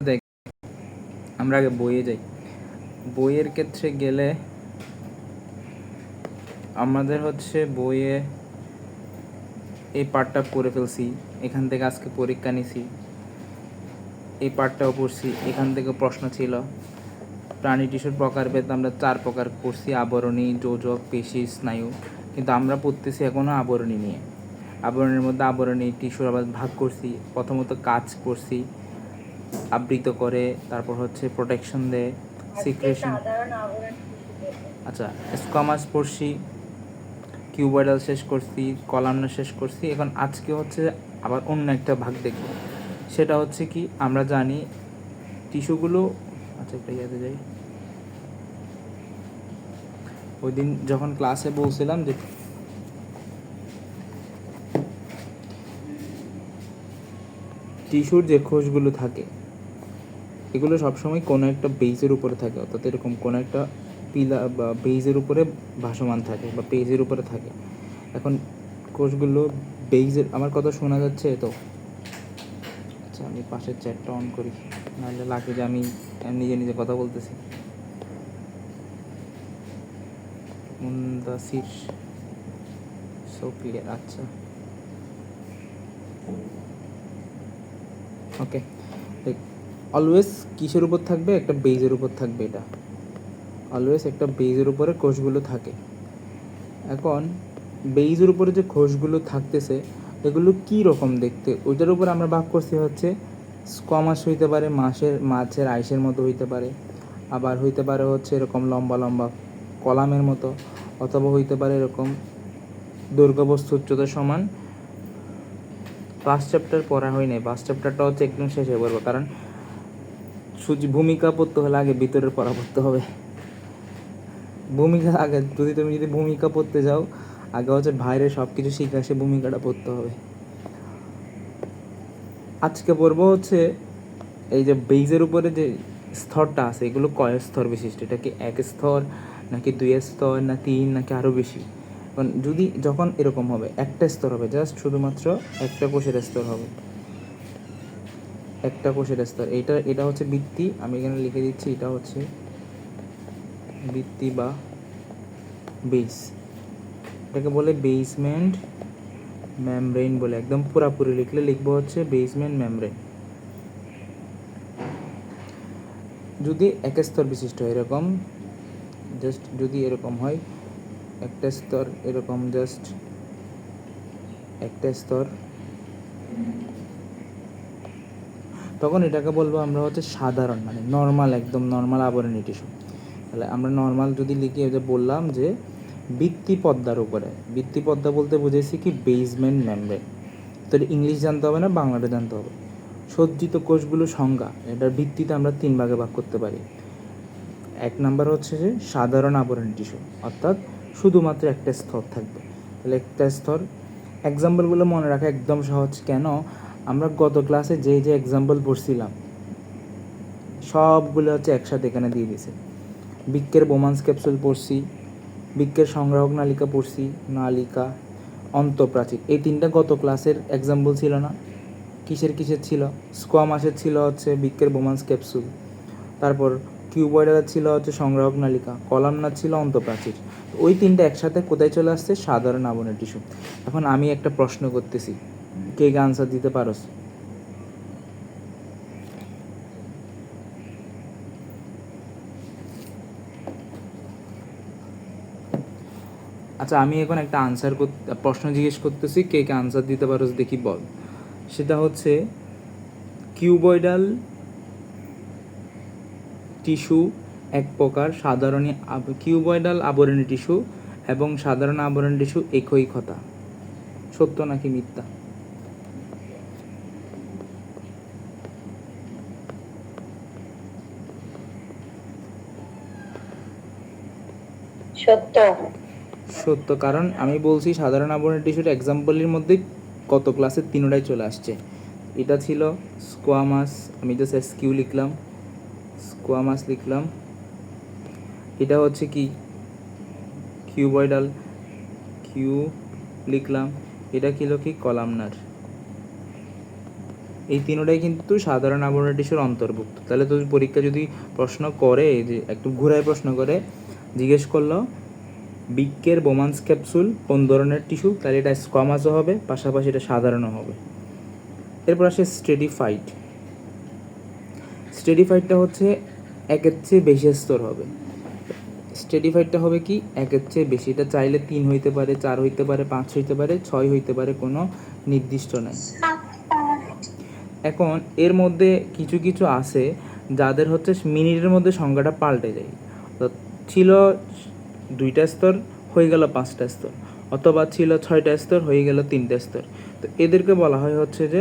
দেখ, আমরা আগে বইয়ে যাই। বইয়ের ক্ষেত্রে গেলে আমাদের হচ্ছে বইয়ে এই পার্টটা করে ফেলছি, এখান থেকে আজকে পরীক্ষা নিছি, এই পার্টটাও পড়ছি, এখান থেকে প্রশ্ন ছিল। প্রাণী টিস্যুর প্রকারভেদ আমরা 4 প্রকার পড়ছি: আবরণী, যোজক, পেশি, স্নায়ু। কিন্তু আমরা পড়তেছি এখনও আবরণী নিয়ে। আবরণীর মধ্যে আবরণী টিস্যুর আবার ভাগ করছি। প্রথমত কাজ করছি, আবৃত করে, তারপর হচ্ছে প্রোটেকশন দেয়, সিক্রেশন। আচ্ছা, স্কোয়ামাস পড়ছি, কিউবয়েডাল শেষ করছি, কলামনার শেষ করছি। এখন আজকে হচ্ছে আবার অন্য একটা ভাগ দেখব। সেটা হচ্ছে কি, আমরা জানি টিস্যুগুলো, আচ্ছা একটা ইয়াতে যাই। ওই দিন যখন ক্লাসে বলছিলাম যে টিস্যুর যে কোষগুলো থাকে এগুলো সবসময় কোনো একটা বেজের উপরে থাকে, অর্থাৎ এরকম কোনো একটা পিলার বা বেজের উপরে ভাসমান থাকে বা পেজের উপরে থাকে। এখন কোষগুলো বেজের, আমার কথা শোনা যাচ্ছে তো? আচ্ছা, আমি পাশের চ্যাটটা অন করি, নাহলে লাগে যে আমি নিজে নিজে কথা বলতেছি। মুন্দাসির, সো ক্লিয়ার। আচ্ছা, ওকে। অলওয়েজ কিসের উপর থাকবে? একটা বেজের উপর থাকবে। এটা অলওয়েজ একটা বেজের উপরে কোষগুলো থাকে। এখন বেজের উপরে যে কোষগুলো থাকতেছে এগুলো কী রকম দেখতে, ওইটার উপর আমরা ভাগ করছি হচ্ছে স্কোয়ামাস হইতে পারে, মাছের আইসের মতো হইতে পারে, আবার হইতে পারে হচ্ছে এরকম লম্বা লম্বা কলামের মতো, অথবা হইতে পারে এরকম দৈর্ঘ্যবস্তু উচ্চতা সমান। ফার্স্ট চ্যাপ্টার পড়া হয় নাই, ফার্স্ট চ্যাপ্টারটা হচ্ছে একদম শেষে পড়বো, কারণ ভূমিকা পড়তে হলে আগে ভিতরের পড়া পড়তে হবে। ভূমিকা আগে, তুমি যদি ভূমিকা পড়তে যাও, আগে হচ্ছে বাইরে সব কিছু শিখে আসে ভূমিকাটা পড়তে হবে। আজকে পড়বো হচ্ছে এই যে বেজের উপরে যে স্তরটা আছে এগুলো কয় স্তর বিশিষ্ট, এটা কি 1 স্তর নাকি 2 স্তর না 3 নাকি আরও বেশি? কারণ যখন এরকম হবে একটা স্তর হবে, জাস্ট শুধুমাত্র একটা কোষের স্তর হবে, একটা কোষের স্তর। এটা হচ্ছে ভিত্তি, আমি এখানে লিখে দিচ্ছি, এটা হচ্ছে ভিত্তি বা বেস। এটাকে বলে বেসমেন্ট মেমব্রেন বলে, একদম পুরাপুরি লিখলে লিখবো হচ্ছে বেসমেন্ট মেমব্রেন। যদি 1 স্তর বিশিষ্ট এরকম, জাস্ট যদি এরকম হয় একটা স্তর, এরকম জাস্ট একটা স্তর, তখন এটাকে বলবো আমরা হচ্ছে সাধারণ, মানে নর্মাল, একদম নর্মাল আবরণী টিস্যু। তাহলে আমরা নর্মাল যদি লিখি, যে বললাম যে ভিত্তি পর্দার উপরে, ভিত্তি পর্দা বলতে বুঝেছি কি বেসমেন্ট মেমব্রেন। তো ইংলিশ জানতে হবে না, বাংলাটা জানতে হবে। সজ্জিত কোষগুলো সংজ্ঞা, এটার ভিত্তিতে আমরা 3 ভাগে ভাগ করতে পারি। 1 নাম্বার হচ্ছে যে সাধারণ আবরণী টিস্যু, অর্থাৎ শুধুমাত্র একটা স্তর থাকবে। তাহলে একটা স্তর, এক্সাম্পলগুলো মনে রাখা একদম সহজ। কেন? আমরা গত ক্লাসে যে যে এক্সাম্পল পড়ছিলাম সবগুলো হচ্ছে একসাথে এখানে দিয়ে দিয়েছে। বৃক্কের বোমান্স ক্যাপসুল পড়ছি, বৃক্কের সংগ্রাহক নালিকা পড়ছি, নালিকা, অন্তঃপ্রাচীর, এই 3টা গত ক্লাসের এক্সাম্পল ছিল না? কিসের ছিল? স্কোয়ামাসের ছিল হচ্ছে বৃক্কের বোমান্স ক্যাপসুল, তারপর কিউবয়েডালের ছিল হচ্ছে সংগ্রাহক নালিকা, কলামনার ছিল অন্তঃপ্রাচীর। ওই 3টা একসাথে কোথায় চলে আসছে? সাধারণ আবরণী টিস্যু। এখন আমি একটা প্রশ্ন করতেছি, কে আনসার দিতে পারোস? আচ্ছা, আমি এখন একটা প্রশ্ন জিজ্ঞেস করতেছি, কে আনসার দিতে পারোস দেখি, বল। সেটা হচ্ছে কিউবয়েডাল টিস্যু এক প্রকার কিউবয়েডাল আবরণী টিস্যু এবং সাধারণ আবরণী টিস্যু একই কথা, সত্য নাকি মিথ্যা? সত্য। সত্য, কারণ আমি বলছি সাধারণ আবরণী টিস্যুর এক্সাম্পলের মধ্যে কত ক্লাসের 3টাই চলে আসছে। এটা ছিল স্কোয়ামাস, আমি জাস্ট এসকিউ লিখলাম, স্কোয়ামাস লিখলাম। এটা হচ্ছে কি কিউবয়েডাল, কিউ লিখলাম। এটা ছিল কি কলামনার, এই তিনটাই কিন্তু সাধারণ আবরণী টিস্যুর অন্তর্ভুক্ত। তাহলে তুমি পরীক্ষা যদি প্রশ্ন করে, যে একটু ঘুরায় প্রশ্ন করে জিজ্ঞেস করলো বৃক্কের বোমান্স ক্যাপসুল কোন ধরনের টিস্যু, তাহলে এটা স্কোয়ামাসও হবে, পাশাপাশি এটা সাধারণও হবে। এরপর আসে স্ট্রেটিফাইড। স্ট্রেটিফাইডটা হচ্ছে একের চেয়ে বেশি স্তর হবে। স্ট্রেটিফাইডটা হবে কি একের চেয়ে বেশি, এটা চাইলে 3 হইতে পারে, 4 হইতে পারে, 5 হইতে পারে, 6 হইতে পারে, কোনো নির্দিষ্ট নাই। এখন এর মধ্যে কিছু কিছু আছে যাদের হচ্ছে মিনিটের মধ্যে সংখ্যাটা পাল্টে যায়। তো ছিল 2টা স্তর হয়ে গেল 5টা স্তর, অথবা ছিল 6টা স্তর হয়ে গেল 3টা স্তর। তো এদেরকে বলা হয় হচ্ছে যে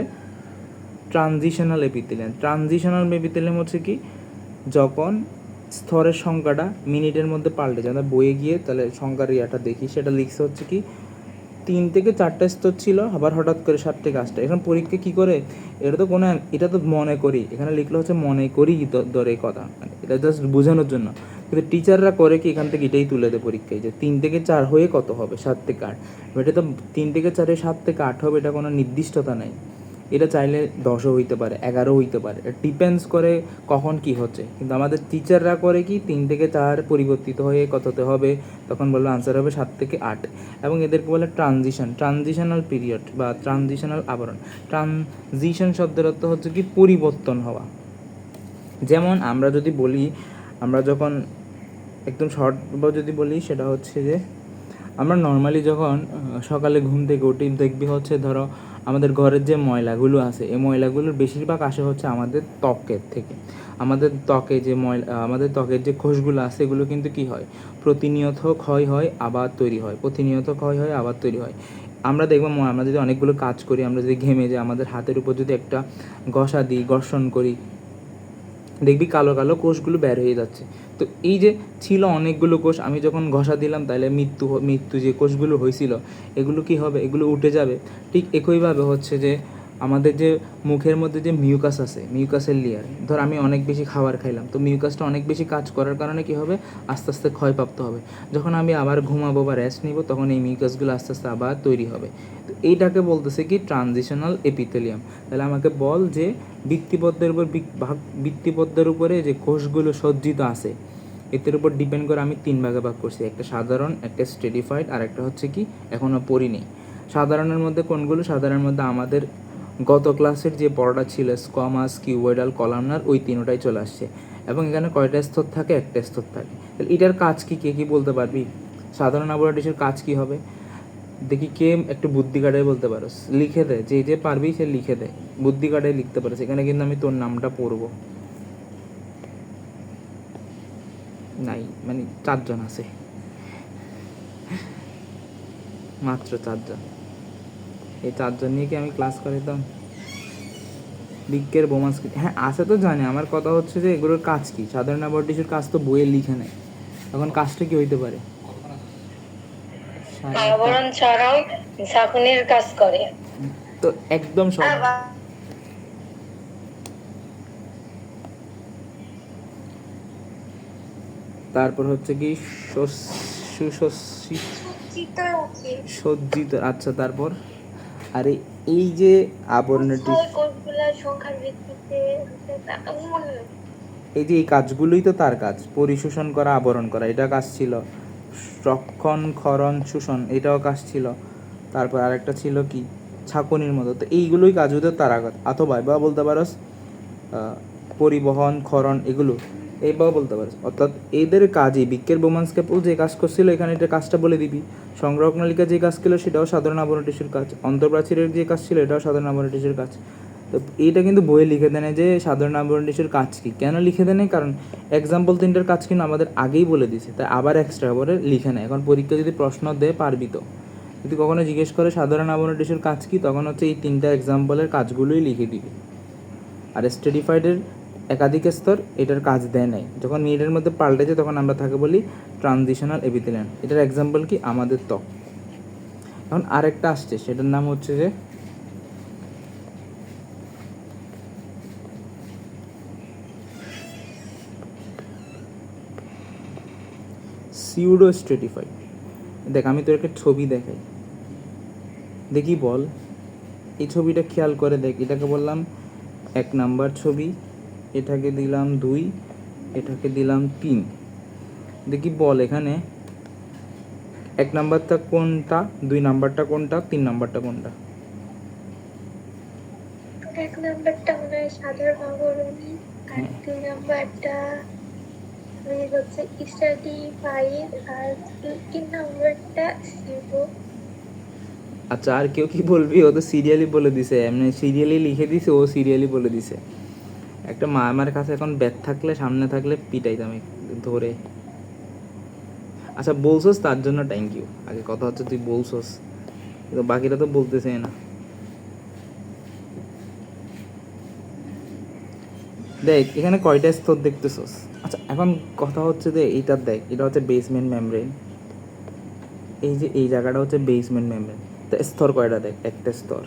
ট্রানজিশনাল এপিথেলিয়াম। ট্রানজিশনাল এপিথেলিয়াম হচ্ছে কি যখন স্তরের সংখ্যাটা মিনিটের মধ্যে পাল্টে যায়। আমরা বইয়ে গিয়ে তাহলে সংখ্যার ইয়াটা দেখি, সেটা লিখছে হচ্ছে কি 3 থেকে 4টা স্তর ছিল, আবার হঠাৎ করে 7 থেকে 8টা। এখন পরীক্ষা কী করে, এটা তো কোনো, এটা তো মনে করি, এখানে লিখলে হচ্ছে মনে করি দরে কথা, মানে এটা জাস্ট বোঝানোর জন্য। কিন্তু টিচাররা করে কি এখান থেকে এটাই তুলে দেয় পরীক্ষায়, যে 3 থেকে 4 হয়ে কত হবে, 7 থেকে 8। এটা তো 3 থেকে 4 7 থেকে 8 হবে, এটা কোনো নির্দিষ্টতা নাই। এটা চাইলে 10ও হইতে পারে, 11ও হইতে পারে, এটা ডিপেন্ডস করে কখন কি হচ্ছে। কিন্তু আমাদের টিচাররা করে কি 3 থেকে 4 পরিবর্তিত হয়ে কততে হবে, তখন বললো আনসার হবে 7 থেকে 8। এবং এদেরকে বলে ট্রানজিশনাল পিরিয়ড বা ট্রানজিশনাল আবরণ। ট্রানজিশন শব্দের অর্থ হচ্ছে কি পরিবর্তন হওয়া। যেমন আমরা যদি বলি, আমরা যখন একদম শর্ট যদি বলি, সেটা হচ্ছে যে আমরা নর্মালি যখন সকালে ঘুম থেকে উঠি, দেখবি হচ্ছে ধরো আমাদের ঘরের যে ময়লাগুলো আছে, এই ময়লাগুলোর বেশিরভাগ আসে হচ্ছে আমাদের ত্বকের থেকে। আমাদের ত্বকে যে আমাদের ত্বকের যে কোষগুলো আছে, এগুলো কিন্তু কি হয়, প্রতিনিয়ত ক্ষয় হয় আবার তৈরি হয়, প্রতিনিয়ত ক্ষয় হয় আবার তৈরি হয়। আমরা দেখবো আমরা যদি অনেকগুলো কাজ করি, আমরা যদি ঘেমে যাই, আমাদের হাতের উপর যদি একটা ঘষা দিই, ঘর্ষণ করি, দেখবি কালো কালো কোষগুলো বের হয়ে যাচ্ছে। তো এই যে ছিল অনেকগুলো কোষ, আমি যখন ঘষা দিলাম, তাহলে মৃত্যু যে কোষগুলো হয়েছিল, এগুলো কি হবে, এগুলো উঠে যাবে। ঠিক একইভাবে হচ্ছে যে আমাদের যে মুখের মধ্যে যে মিউকাস আছে, মিউকাসের লেয়ার, ধর আমি অনেক বেশি খাবার খাইলাম, তো মিউকাসটা অনেক বেশি কাজ করার কারণে কি হবে, আস্তে আস্তে ক্ষয়প্রাপ্ত হবে। যখন আমি আবার ঘুমাবো বা রেস্ট নিব, তখন এই মিউকাসগুলো আস্তে আস্তে আবার তৈরি হবে। তো এইটাকে বলতেছে কি ট্রানজিশনাল এপিথেলিয়াম। তাহলে আমাকে বল যে ভিত্তিপদ্মের উপরে যে কোষগুলো সজ্জিত আছে, এদের উপর ডিপেন্ড করে আমি 3 ভাগে ভাগ করছি, একটা সাধারণ, একটা স্ট্রেটিফাইড, আর একটা হচ্ছে কি এখনও পড়িনি। সাধারণের মধ্যে কোনগুলো, সাধারণের মধ্যে আমাদের গত ক্লাসের যে পড়াটা ছিল স্কোয়ামাস, কিউবয়েডাল, কলামনার, ওই তিনটাই চলে আসছে। এবং এখানে কয়টা স্তর থাকে, একটা স্তর থাকে। তাহলে এটার কাজ কি, কে কি বলতে পারবি? সাধারণ আবরণী টিস্যুর কাজ কি হবে দেখি, কে একটু বুদ্ধি কাটাই বলতে পারোস, লিখে দে, যে যে পারবি সে লিখে দে, বুদ্ধি কাটাই লিখতে পারোস। এখানে কিন্তু আমি তোর নামটা পড়বো নাই, মানে 4 জন আছে, মাত্র 4 জন। এই 4 জন নিয়ে কি আমি ক্লাস করাইতাম? বৃক্কের বোমাস, হ্যাঁ আছে তো জানি, আমার কথা হচ্ছে যে এগুলোর কাজ কি। সাধারণ আবরণী টিস্যুর কাজ তো বইয়ে লিখে নেয়, এখন কাজটা কি হইতে পারে? আবরণ ছাড়াও ঝাঁকুনির কাজ করে। তো একদম সব। তারপর হচ্ছে কি সজ্জিত, আচ্ছা তারপর, আরে এই যে আবরণের সংখ্যার ভিত্তিতে, এই যে এই কাজগুলোই তো তার কাজ, পরিশোষণ করা, আবরণ করা, এটা কাজ ছিল। রক্ষণ, ক্ষরণ, শোষণ, এটাও কাজ ছিল। তারপর আরেকটা ছিল কি ছাঁকনির মতো। তো এইগুলোই কাজ হতো তার আঘাত, অথবা বা বলতে পারস পরিবহন, ক্ষরণ, এগুলো এইভাবে বলতে পারিস। অর্থাৎ এদের কাজই বৃক্কের বোমান্স ক্যাপসুল যে কাজ করছিল, এখানে এটা কাজটা বলে দিবি। সংগ্রহক নালিকা যে কাজ ছিল, সেটাও সাধারণ আবরণী টিস্যুর কাজ। অন্তঃপ্রাচীরের যে কাজ ছিল, এটাও সাধারণ আবরণী টিস্যুর কাজ। তো এইটা কিন্তু বইয়ে লিখে দেয় যে সাধারণ আবরণী টিস্যুর কাজ কী, কেন লিখে দেয়, কারণ এক্সাম্পল 3টার কাজ কিন্তু আমাদের আগেই বলে দিছে, তাই আবার এক্সট্রা করে লিখে নেয়। এখন পরীক্ষা যদি প্রশ্ন দেয় পারবি তো। যদি কখনো জিজ্ঞেস করে সাধারণ আবরণী টিস্যুর কাজ কী, তখন হচ্ছে এই 3টা এক্সাম্পলের কাজগুলোই লিখে দিবি। আর স্ট্রেটিফাইডের একাধিক স্তর, এটার কাজ দেয় নাই। যখন মিনিটের মধ্যে পাল্টে যায়, তখন আমরা তাকে বলি ট্রানজিশনাল এপিথেলিয়াম। এটার এক্সাম্পল কি, আমাদের ত্বক। এখন আরেকটা আসছে, সেটার নাম হচ্ছে যে সিউডো স্ট্রেটিফাইড। দেখ আমি তোর একটা ছবি দেখাই, দেখি বল। এই ছবিটা খেয়াল করে দেখ, এটাকে বললাম 1 নাম্বার ছবি, এটাকে দিলাম 2, এটাকে দিলাম 3। দেখি বল এখানে 1 নাম্বারটা কোনটা, 2 নাম্বারটা কোনটা, 3 নাম্বারটা কোনটা? 1 নাম্বারটা মনে হয় সাধারণ অবরণী, আর হ্যাঁ 2 নাম্বারটা হচ্ছে স্টাডিফাইড, আর 3 নাম্বারটা সিউডো। আচ্ছা, আর কেউ কি বলবি? ও তো সিরিয়ালি বলে দিছে, এমনি সিরিয়ালি লিখে দিছে, ও সিরিয়ালি বলে দিছে। একটা মা আমার কাছে এখন ব্যাগ থাকলে, সামনে থাকলে পিটাইতাম ধরে। আচ্ছা বলছস তার জন্য থ্যাংক ইউ। আগে কথা হচ্ছে তুই বলছস, কিন্তু বাকিটা তো বলতেছে না। দেখ এখানে কয়টা স্তর দেখতেছস? আচ্ছা এখন কথা হচ্ছে যে এইটার দেখ, এটা হচ্ছে বেসমেন্ট মেমব্রেন। এই যে এই জায়গাটা হচ্ছে বেসমেন্ট মেমব্রেন। তো স্তর কয়টা দেখ, একটা স্তর,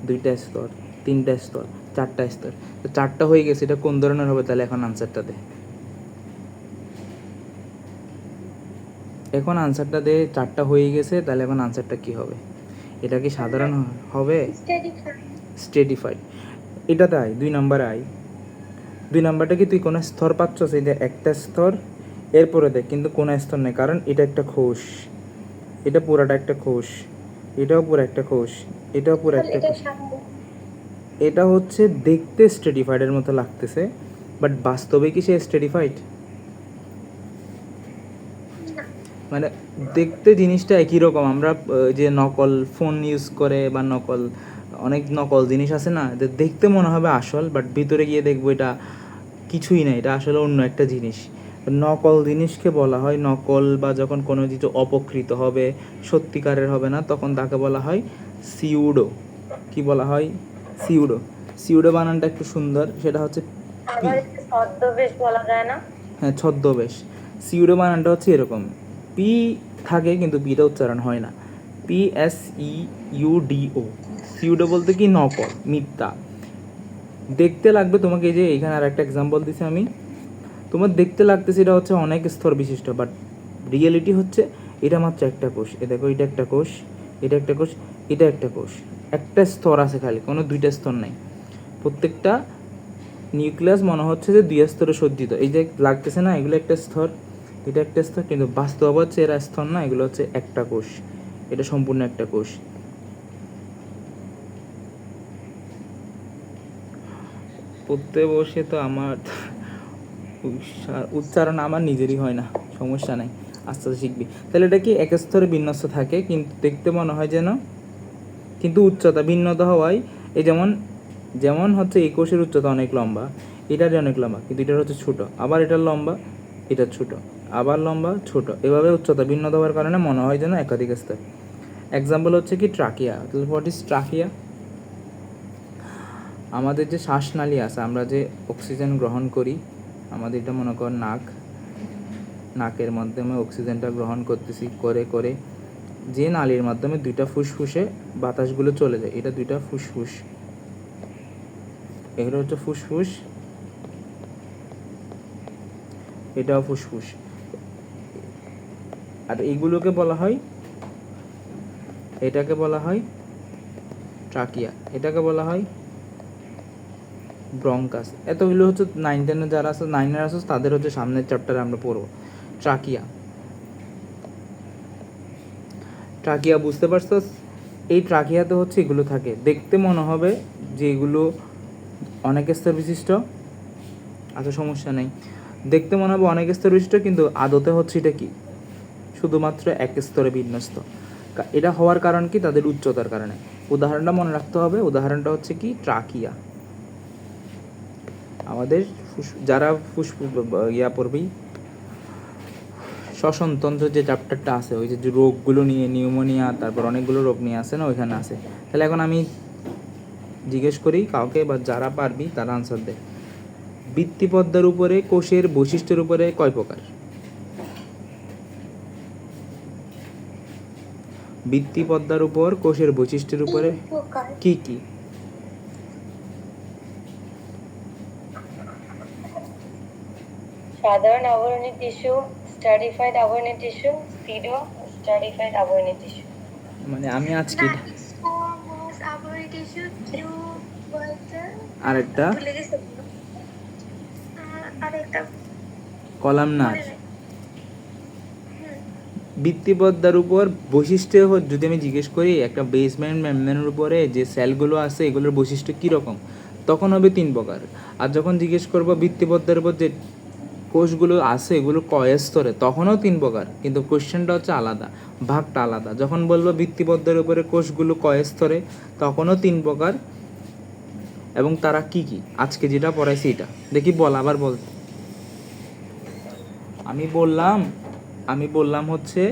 দুইটা স্তর, তিনটা স্তর, চারটা স্তর। তো চারটা হয়ে গেছে, এটা কোন ধরনের হবে তাহলে? এখন আনসারটা দে, এখন আনসারটা দে। চারটা হয়ে গেছে, তাহলে এখন আনসারটা কি হবে? এটা কি সাধারণ হবে? স্টাডিফাইড। স্ট্রেটিফাইড। এটাতে আয়, 2 নাম্বারে আয়। 2 নাম্বারটা কি তুই কোনো স্তর পাচ্ছস? এই যে একটা স্তর, এরপরে দেখ কিন্তু কোনো স্তর নেই, কারণ এটা একটা খোস, এটা পুরাটা একটা খোস, এটাও পুরো একটা খোস, এটাও পুরো তাহলে একটা এটা খোস। সামনে। এটা হচ্ছে দেখতে স্ট্রেটিফাইডের মতো লাগতেছে, বাট বাস্তবে কি সে স্ট্রেটিফাইড? না, মানে দেখতে জিনিসটা একই রকম। আমরা যে নকল ফোন ইউজ করে বা নকল অনেক নকল জিনিস আছে না, যে দেখতে মনে হবে আসল, বাট ভিতরে গিয়ে দেখবো এটা কিছুই না, এটা আসলে অন্য একটা জিনিস। নকল জিনিসকে বলা হয় নকল, বা যখন কোনো কিছু অপকৃত হবে, সত্যিকারের হবে না, তখন তাকে বলা হয় সিউডো। কি বলা হয়? সিউডো। সিউডো বানানটা একটু সুন্দর, সেটা হচ্ছে পি। আবার একটা ছদ্মবেশ বলা যায় না? হ্যাঁ ছদ্মবেশ। সিউডো বানানটা হচ্ছে এরকম, পি থাকে কিন্তু পিটা উচ্চারণ হয় না, PSEUDO। সিউডো বলতে কি নকল, মিথ্যা। দেখতে লাগবে তোমাকে, এই যে এখানে আর একটা এক্সাম্পল দিছি আমি, তোমার দেখতে লাগতেছে এটা হচ্ছে অনেক স্তর বিশিষ্ট, বাট রিয়েলিটি হচ্ছে এটা মাত্র একটা কোষ। এ দেখো, এটা একটা কোষ, এটা একটা কোষ, এটা একটা কোষ, একটা স্তর আছে খালি, কোনো দুইটা স্তর নাই। প্রত্যেকটা নিউক্লিয়াস মনে হচ্ছে যে 2 স্তরে সজ্জিত। এই যে লাগতেছে না, এগুলো একটা স্তর, এটা একটা স্তর, কিন্তু বাস্তব হচ্ছে এরা স্তর না, এগুলো হচ্ছে একটা কোষ, এটা সম্পূর্ণ একটা কোষ। পড়তে বসে তো আমার উচ্চারণ আমার নিজেরই হয় না, সমস্যা নাই, আস্তে আস্তে শিখবি। তাহলে এটা কি এক স্তরে বিন্যস্ত থাকে, কিন্তু দেখতে মনে হয় যেন, কিন্তু উচ্চতা ভিন্নতা হওয়ায়, এই যেমন যেমন হচ্ছে এই কোষের উচ্চতা অনেক লম্বা, এটারই অনেক লম্বা, কিন্তু এটার হচ্ছে ছোটো, আবার এটার লম্বা, এটার ছোটো, আবার লম্বা, ছোটো, এভাবে উচ্চতা ভিন্নতা হওয়ার কারণে মনে হয় যেন একাধিক স্তর। এক্সাম্পল হচ্ছে কি ট্রাকিয়া। তাহলে হোয়াট ইজ ট্রাকিয়া? আমাদের যে শ্বাসনালী আছে, আমরা যে অক্সিজেন গ্রহণ করি, আমাদের এটা মনে কর নাক, নাকের মাধ্যমে অক্সিজেনটা গ্রহণ করতেছি, করে করে যে নালীর মাধ্যমে 2টা ফুসফুসে বাতাসগুলো চলে যায়, এটা 2টা ফুসফুস, এগুলো হচ্ছে ফুসফুস, এটাও ফুসফুস। আর এইগুলোকে বলা হয়, এটাকে বলা হয় ট্রাকিয়া, এটাকে বলা হয় ব্রঙ্কাস। এতগুলো হচ্ছে 9-10 যারা আছে, 9-এর আছে, তাদের হচ্ছে সামনের চ্যাপ্টারে আমরা পড়বো ট্রাকিয়া। ট্রাকিয়া বুঝতে পারছো? এই ট্রাকিয়াতে হচ্ছে এগুলো থাকে, দেখতে মনে হবে যে এগুলো অনেক স্তর বিশিষ্ট। আচ্ছা সমস্যা নেই, দেখতে মনে হবে অনেক স্তর বিশিষ্ট, কিন্তু আদতে হচ্ছে এটা কি শুধুমাত্র এক স্তরে বিন্যস্ত। এটা হওয়ার কারণ কি? তাদের উচ্চতার কারণে। উদাহরণটা মনে রাখতে হবে, উদাহরণটা হচ্ছে কি ট্রাকিয়া। আমাদের যারা ইয়া পড়বেই, শ্বসনতন্ত্র যে চ্যাপ্টারটা আছে, ওই যে রোগগুলো নিয়ে, নিউমোনিয়া, তারপর অনেকগুলো রোগ নিয়ে আসে না, ওইখানে আছে। তাহলে এখন আমি জিজ্ঞেস করি কাউকে, বা যারা পারবি তারা আনসার দেয়। বৃত্তিপদ্মার উপরে কোষের বৈশিষ্ট্যের উপরে কয় প্রকার? বৃত্তিপদ্মার উপর কোষের বৈশিষ্ট্যের উপরে 3 প্রকার। কি কি? সাধারণ আবরণী টিস্যু, স্টাডিফাইড আবরণী টিস্যু, সিডো স্টাডিফাইড আবরণী টিস্যু। মানে আমি আজকে আবরণী টিস্যু, টিউব, আরেকটা ভুলে গেছি। আরেকটা কলামনার। মনে নাই। হুম, ভিত্তিপদ্মার উপর বৈশিষ্ট্য যদি আমি জিজ্ঞেস করি একটা বেসমেন্ট মেমব্রেনের উপরে যে সেলগুলো আছে এগুলোর বৈশিষ্ট্য কীরকম, তখন হবে 3 প্রকার। আর যখন জিজ্ঞেস করবো ভিত্তিপদ্মার উপর যে কোষগুলো আছে এগুলো কয় স্তরে, তখনও 3 প্রকার, কিন্তু কোশ্চেনটা হচ্ছে আলাদা, ভাগটা আলাদা। যখন বলবো ভিত্তিপদ্মার উপরে কোষগুলো কয় স্তরে, তখনও 3 প্রকার, এবং তারা কি কি আজকে যেটা পড়াইছি এটা দেখি বল, আবার বল। আমি বললাম হচ্ছে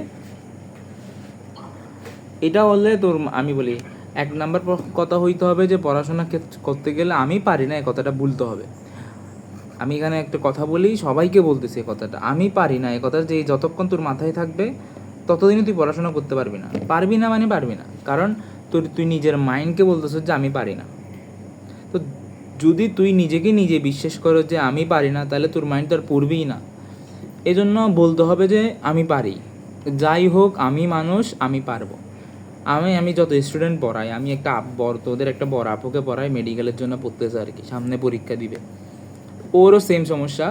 এটা হলে তোর আমি বলি 1 নাম্বার কথা হইতে হবে যে পড়াশোনা করতে গেলে আমি পারি না, এই কথাটা ভুলতে হবে। আমি এখানে একটা কথা বলি, সবাইকে বলতেছি এই কথাটা, আমি পারি না এই কথা যে যতক্ষণ তোর মাথায় থাকবে ততদিনই তুই পড়াশোনা করতে পারবি না। পারবি না মানে পারবি না, কারণ তুই নিজের মাইন্ডকে বলতেছিস যে আমি পারি না। তো যদি তুই নিজেকে নিজে বিশ্বাস করো যে আমি পারি না, তাহলে তোর মাইন্ড তো আর পড়বেই না। এই জন্য বলতে হবে যে আমি পারি, যাই হোক আমি মানুষ, আমি পারবো। আমি যত স্টুডেন্ট পড়াই, আমি একটা তোদের একটা বড় আপুকে পড়াই, মেডিকেলের জন্য পড়তেছে আর কি, সামনে পরীক্ষা দিবে। ওরও সেম সমস্যা।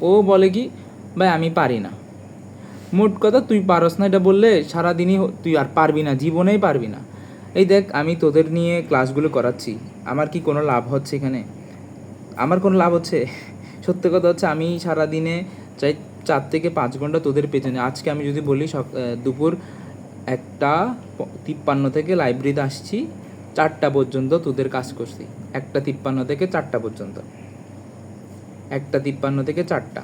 ও বলে কি ভাই আমি পারি না। মোট কথা তুই পারস না এটা বললে সারাদিনই তুই আর পারবি না, জীবনেই পারবি না। এই দেখ আমি তোদের নিয়ে ক্লাসগুলো করাচ্ছি, আমার কি কোনো লাভ হচ্ছে এখানে? আমার কোনো লাভ হচ্ছে? সত্যি কথা হচ্ছে আমি সারাদিনে চাই 4 থেকে 5 ঘন্টা তোদের পেছনে। আজকে আমি যদি বলি দুপুর 1:53 থেকে লাইব্রেরিতে আসছি, 4টা পর্যন্ত তোদের কাজ করছি। 1:53 থেকে 4টা পর্যন্ত, 1:53 থেকে 4টা।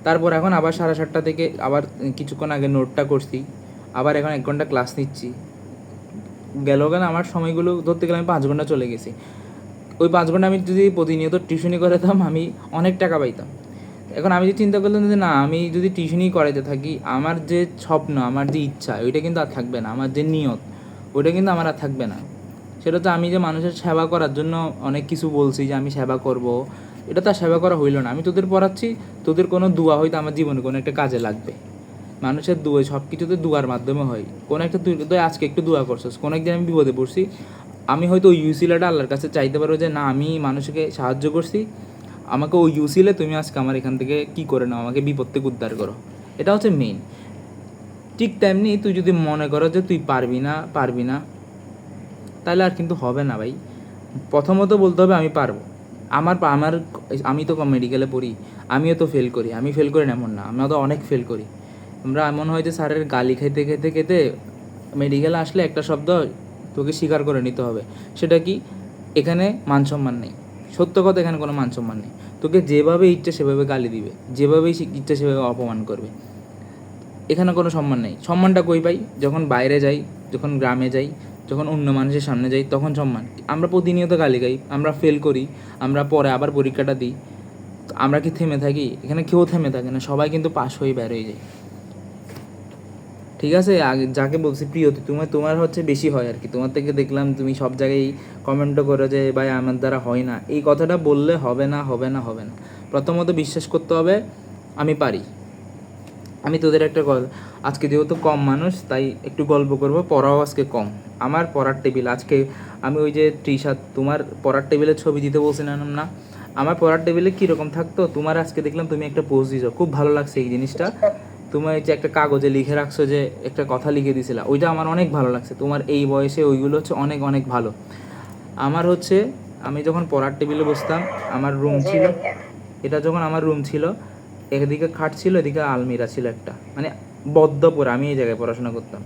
তারপর এখন আবার 7:30 থেকে আবার কিছুক্ষণ আগে নোটটা করছি, আবার এখন 1 ঘন্টা ক্লাস নিচ্ছি। গেল আমার সময়গুলো ধরতে গেলে আমি 5 ঘন্টা চলে গেছি। ওই 5 ঘন্টা আমি যদি প্রতিনিয়ত টিউশনি করাতাম আমি অনেক টাকা পাইতাম। এখন আমি যে চিন্তা করলাম যে না, আমি যদি টিউশনি করাইতে থাকি, আমার যে স্বপ্ন, আমার যে ইচ্ছা, ওইটা কিন্তু আর থাকবে না। আমার যে নিয়ত, ওইটা কিন্তু আমার আর থাকবে না। সেটা তো আমি যে মানুষের সেবা করার জন্য অনেক কিছু বলছি যে আমি সেবা করব, এটা তো আর সেবা করা হইলো না। আমি তোদের পড়াচ্ছি, তোদের কোনো দোয়া হয়তো আমার জীবনে কোনো একটা কাজে লাগবে। মানুষের দোয়া সব কিছুতে দোয়ার মাধ্যমে হয়। কোনো একটা তুই আজকে একটু দোয়া করছিস, কোনো একদিন আমি বিপদে পড়ছি, আমি হয়তো ওই ইউসিলাটা আল্লাহর কাছে চাইতে পারবো যে না আমি মানুষকে সাহায্য করছি, আমাকে ওই ইউসিলে তুমি আজকে আমার এখান থেকে কী করে নাও, আমাকে বিপদ থেকে উদ্ধার করো। এটা হচ্ছে মেইন। ঠিক তেমনি তুই যদি মনে করো যে তুই পারবি না, তাহলে আর কিন্তু হবে না ভাই। প্রথমত বলতে হবে আমি পারবো। আমার আমি তো মেডিকেলে পড়ি, আমিও তো ফেল করি। আমি ফেল করি না এমন না, আমরা তো অনেক ফেল করি। আমরা এমন হয় যে স্যারের গালি খেতে খেতে খেতে মেডিকেলে আসলে একটা শব্দ তোকে স্বীকার করে নিতে হবে, সেটা কি? এখানে মান সম্মান নেই। সত্য কথা, এখানে কোনো মান সম্মান নেই। তোকে যেভাবে ইচ্ছে সেভাবে গালি দিবে, যেভাবেই ইচ্ছে সেভাবে অপমান করবে। এখানে কোনো সম্মান নেই। সম্মানটা কই পাই? যখন বাইরে যাই, যখন গ্রামে যাই, যখন অন্য মানুষের সামনে যাই, তখন সম্মান। আমরা প্রতিনিয়ত গালি গাই, আমরা ফেল করি, আমরা পরে আবার পরীক্ষাটা দিই। আমরা কি থেমে থাকি? এখানে কেউ থেমে থাকে না, সবাই কিন্তু পাশ হয়ে বের হয়ে যায়। ঠিক আছে, আগে যাকে বলছি প্রিয়, তোমার হচ্ছে বেশি হয় আর কি। তোমার থেকে দেখলাম তুমি সব জায়গায় কমেন্টও করো যে ভাই আমার দ্বারা হয় না। এই কথাটা বললে হবে না, হবে না, হবে না। প্রথমত বিশ্বাস করতে হবে আমি পারি। আমি তোদের একটা আজকে যেহেতু কম মানুষ তাই একটু গল্প করব। পড়াও আজকে কম। আমার পড়ার টেবিল আজকে, আমি ওই যে টি-শার্ট তোমার পড়ার টেবিলের ছবি দিতে বলছিলাম না, আমার পড়ার টেবিলে কীরকম থাকতো তোমার আজকে দেখলাম তুমি একটা পোস্ট দিছো, খুব ভালো লাগছে এই জিনিসটা। তোমার যে একটা কাগজে লিখে রাখছো, যে একটা কথা লিখে দিছিলা, ওইটা আমার অনেক ভালো লাগছে। তোমার এই বয়সে ওইগুলো হচ্ছে অনেক অনেক ভালো। আমার হচ্ছে আমি যখন পড়ার টেবিলে বসতাম, আমার রুম ছিল, এটা যখন আমার রুম ছিল, এদিকে খাট ছিল, এদিকে আলমিরা ছিল একটা, মানে বদ্ধপুর, আমি এই জায়গায় পড়াশোনা করতাম।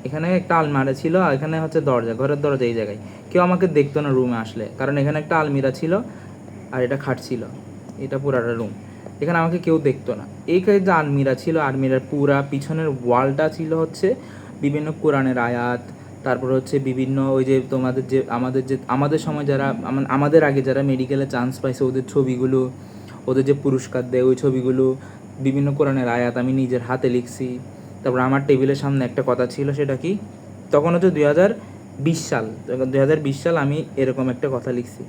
এখানে একটা আলমারি ছিল, আর এখানে হচ্ছে দরজা, ঘরের দরজা এই জায়গায়। কেউ আমাকে দেখতো না রুমে আসলে, কারণ এখানে একটা আলমিরা ছিল আর এটা খাট ছিল, এটা পুরাটা রুম। এখানে আমাকে কেউ দেখতো না। এইখানে যে আলমিরা ছিল, আলমিরার পুরা পিছনের ওয়ালটা ছিল হচ্ছে বিভিন্ন কোরআনের আয়াত, তারপর হচ্ছে বিভিন্ন ওই যে তোমাদের যে আমাদের সময় যারা আমাদের আগে যারা মেডিকেলে চান্স পাইছে ওদের ছবিগুলো, ওদের যে পুরস্কার দেয় ওই ছবিগুলো, বিভিন্ন কোরআনের আয়াত আমি নিজের হাতে লিখছি। তারপর আমার টেবিলের সামনে একটা কথা ছিল, সেটা কি? তখন হচ্ছে 2020 সাল, 2020 সাল আমি এরকম একটা কথা লিখছি।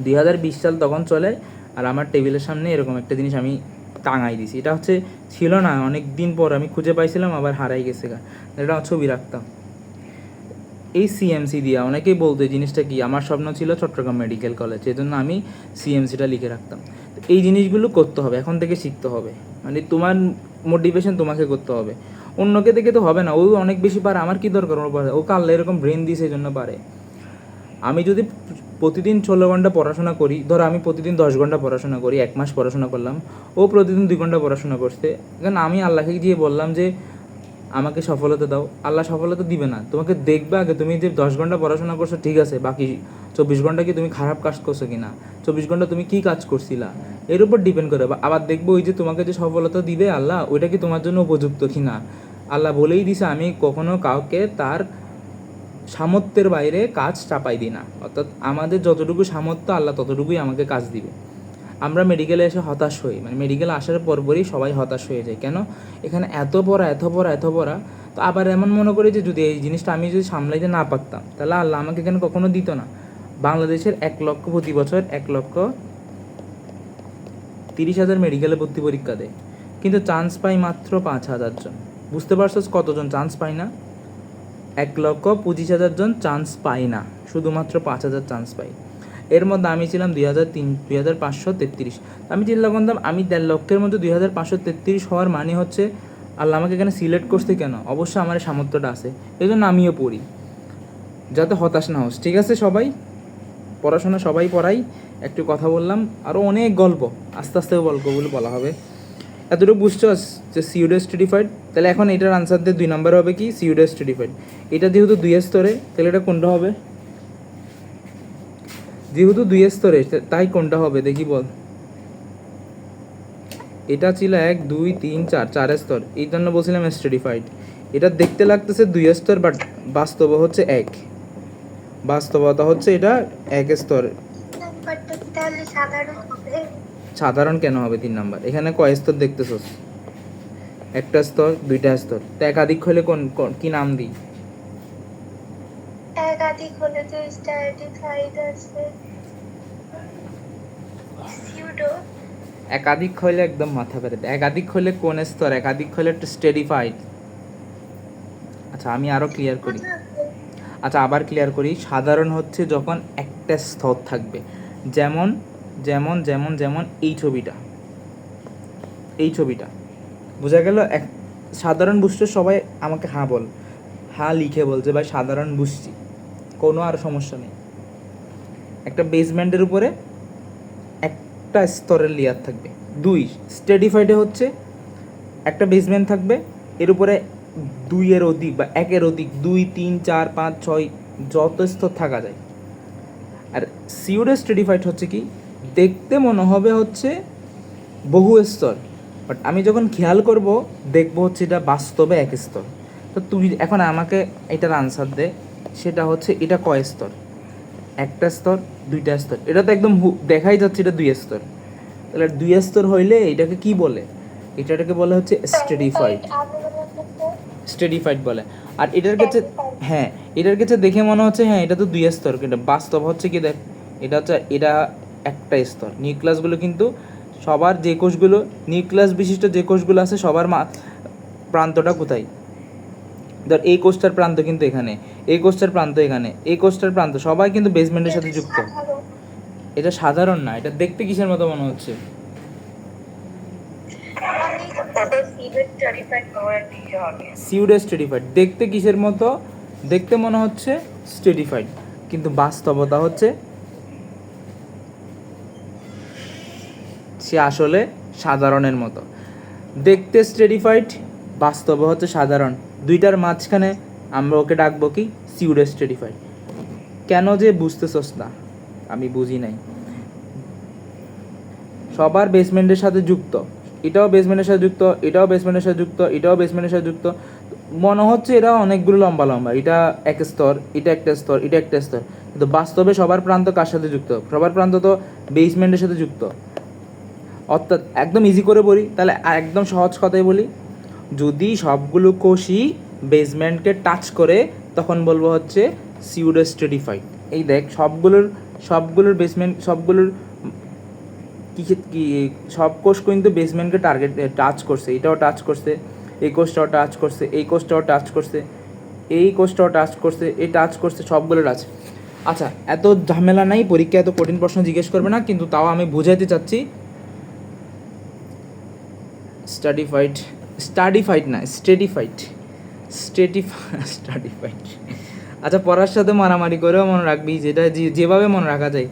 2020 সাল তখন চলে, আর আমার টেবিলের সামনে এরকম একটা জিনিস আমি টাঙাই দিছি। এটা হচ্ছে ছিল না, অনেক দিন পর আমি খুঁজে পাইছিলাম, আবার হারাই গেছে গা। এটা ছবি রাখতাম। এই সিএমসি দিয়া অনেকেই বলতো এই জিনিসটা কি, আমার স্বপ্ন ছিল চট্টগ্রাম মেডিকেল কলেজ, এই জন্য আমি সিএমসিটা লিখে রাখতাম। তো এই জিনিসগুলো করতে হবে, এখন থেকে শিখতে হবে, মানে তোমার মোটিভেশন তোমাকে করতে হবে, অন্যকে দেখে তো হবে না। ও অনেক বেশি পারে, আমার কি দরকার ওর পারে, ওকে আল্লাহ এরকম ব্রেন দিয়েছে এই জন্য পারে। আমি যদি প্রতিদিন 16 ঘন্টা পড়াশোনা করি, ধরো আমি প্রতিদিন 10 ঘন্টা পড়াশোনা করি, 1 মাস পড়াশোনা করলাম, ও প্রতিদিন 2 ঘন্টা পড়াশোনা করছে, কারণ আমি আল্লাহকে গিয়ে বললাম যে আমাকে সফলতা দাও, আল্লাহ সফলতা দিবে না, তোমাকে দেখবে আগে তুমি যে 10 ঘন্টা পড়াশোনা করছো ঠিক আছে, বাকি 24 ঘন্টা কি তুমি খারাপ কাজ করছো কি না, 24 ঘন্টা তুমি কী কাজ করছিলা, এর উপর ডিপেন্ড করে। আবার দেখবো ওই যে তোমাকে যে সফলতা দিবে আল্লাহ, ওইটা কি তোমার জন্য উপযুক্ত কি না। আল্লাহ বলেই দিছে আমি কখনো কাউকে তার সামর্থ্যের বাইরে কাজ চাপাই দিই না, অর্থাৎ আমাদের যতটুকু সামর্থ্য আল্লাহ ততটুকুই আমাকে কাজ দিবে। আমরা মেডিকেলে এসে হতাশ হই, মানে মেডিকেলে আসার পরপরই সবাই হতাশ হয়ে যায়, কেন এখানে এত পড়া এত পড়া এত পড়া। তো আবার এমন মনে করি যে যদি এই জিনিসটা আমি যদি সামলাইতে না পারতাম তাহলে আল্লাহ আমাকে এখানে কখনো দিত না। বাংলাদেশের 1 লক্ষ প্রতি বছর 1,30,000 মেডিকেলে ভর্তি পরীক্ষা দেয়, কিন্তু চান্স পাই মাত্র 5,000 জন। বুঝতে পারছো কতজন চান্স পায় না? 1,25,000 জন চান্স পাই না, শুধুমাত্র 5,000 চান্স পাই। এর মধ্যে আমি ছিলাম 2,533। আমি চিন্তা করতাম আমি 1.5 লক্ষের মধ্যে 2,533 হওয়ার মানে হচ্ছে আল্লাহ আমাকে এখানে সিলেক্ট করছে কেন, অবশ্যই আমার সামর্থ্যটা আছে, এই জন্য আমিও পড়ি, যাতে হতাশ না হোস। ঠিক আছে সবাই, পড়াশোনা সবাই পড়াই, একটু কথা বললাম, আরও অনেক গল্প আস্তে আস্তে গল্পগুলো বলা হবে। এতটুকু বুঝছো যে সিউডো স্টাডিফাইড, তাহলে এখন এটার আনসার দিয়ে 2 নম্বর হবে কি সিউডো স্টাডিফাইড। এটা যেহেতু 2 স্তরে, তাহলে এটা কোনটা হবে? যেহেতু 2 স্তরে তাই কোনটা হবে দেখি বল। এটা ছিল 1 2 3 4 4 স্তর, এই জন্য বলছিলাম স্টাডিফাইড। এটা দেখতে লাগতেছে 2 স্তর, বাট বাস্তব হচ্ছে 1, বাস্তবতা হচ্ছে এটা 1 স্তর। সাধারণ কেন হবে 3 নাম্বার? এখানে কয় স্তর দেখতেছস? একটা স্তর, 2টা স্তর, তো একাধিক হলে কি নাম দিই? একাধিক হলে তো স্ট্র্যাটিফাইড আছে, সিউডো। একাধিক হলে একদম মাথা বেড়ে দেয়। একাধিক হলে কোন স্তর? একাধিক হলে একটা স্টাডিফাইড। আচ্ছা আমি আরও ক্লিয়ার করি, আচ্ছা আবার ক্লিয়ার করি। সাধারণ হচ্ছে যখন একটা স্তর থাকবে, যেমন যেমন যেমন যেমন এই ছবিটা, এই ছবিটা বোঝা গেল। সাধারণ বুঝতে সবাই আমাকে হ্যাঁ বল, হ্যাঁ লিখে বলছে ভাই সাধারণ বুঝছি, কোনো আর সমস্যা নেই। একটা বেসমেন্টের উপরে একটা স্তরের লেয়ার থাকবে। 2 স্টাডিফাইডে হচ্ছে একটা বেসমেন্ট থাকবে, এর উপরে 2 এর অধিক বা 1 এর অধিক 2 3 4 5 6 যত স্তর থাকা যায়। আর সিউডো স্টাডিফাইড হচ্ছে কি, দেখতে মনে হবে হচ্ছে বহু স্তর, বাট আমি যখন খেয়াল করব দেখবো হচ্ছে এটা বাস্তবে 1 স্তর। তো তুই এখন আমাকে এটার আনসার দে, সেটা হচ্ছে এটা কয় স্তর? একটা স্তর, 2টা স্তর, এটা তো একদম দেখাই যাচ্ছে এটা 2 স্তর। তাহলে 2 স্তর হইলে এটাকে কি বলে? এটাকে বলে হচ্ছে স্টাডিফাইড, স্টাডিফাইড বলে। আর এটার কাছে হ্যাঁ, এটার কাছে দেখে মনে হচ্ছে হ্যাঁ এটা তো 2 স্তর, কিন্তু বাস্তব হচ্ছে কি দেখ, এটা হচ্ছে এটা একটা স্তর। নিউক্লিয়াসগুলো কিন্তু সবার যে কোষগুলো নিউক্লিয়াস বিশিষ্ট যে কোষগুলো আছে সবার প্রান্তটা কোথায়? ধর এই কোষটার প্রান্ত কিন্তু এখানে, এই কোষটার প্রান্ত এখানে, এই কোষটার প্রান্ত, সবাই কিন্তু বেসমেন্টের সাথে যুক্ত। এটা সাধারণ না, এটা দেখতে কিসের মতো মনে হচ্ছে? সিউডো স্টাডিফাইড দেখতে কিসের মতো? দেখতে মনে হচ্ছে স্টাডিফাইড, কিন্তু বাস্তবতা হচ্ছে সে আসলে সাধারণের মতো। দেখতে স্টাডিফাইড, বাস্তবে হচ্ছে সাধারণ, দুইটার মাঝখানে আমরা ওকে ডাকবো কি সিউডো স্টাডিফাইড। কেন যে বুঝতেছস না? আমি বুঝি নাই। সবার বেসমেন্টের সাথে যুক্ত, এটাও বেসমেন্টের সাথে যুক্ত, এটাও বেসমেন্টের সাথে যুক্ত, এটাও বেসমেন্টের সাথে যুক্ত, মনে হচ্ছে এরা অনেকগুলো লম্বা লম্বা, এটা 1 স্তর, এটা একটা স্তর, এটা একটা স্তর, কিন্তু বাস্তবে সবার প্রান্ত কার সাথে যুক্ত? সবার প্রান্ত তো বেসমেন্টের সাথে যুক্ত। অর্থাৎ একদম ইজি করে বলি, তাহলে একদম সহজ কথাই বলি, যদি সবগুলো কোষই বেসমেন্টকে টাচ করে তখন বলবো হচ্ছে সিউডো স্টাডিফাইড। এই দেখ সবগুলোর বেসমেন্ট, সবগুলোর কি সব কোষ কিন্তু বেসমেন্টকে টাচ করছে, এটাও টাচ করছে, এই কোষটাও টাচ করছে, এই কোষটাও টাচ করছে, এই কোর্সটাও টাচ করছে, এই টাচ করছে, সবগুলো টাচ। আচ্ছা, এত ঝামেলা নাই, পরীক্ষা এত কঠিন প্রশ্ন জিজ্ঞেস করবে না, কিন্তু তাও আমি বুঝাইতে চাচ্ছি। স্টাডিফাইড না, স্টাডিফাইড। আচ্ছা, পড়ার সাথে মারামারি করেও মনে রাখবি, যেটা যেভাবে মনে রাখা যায়।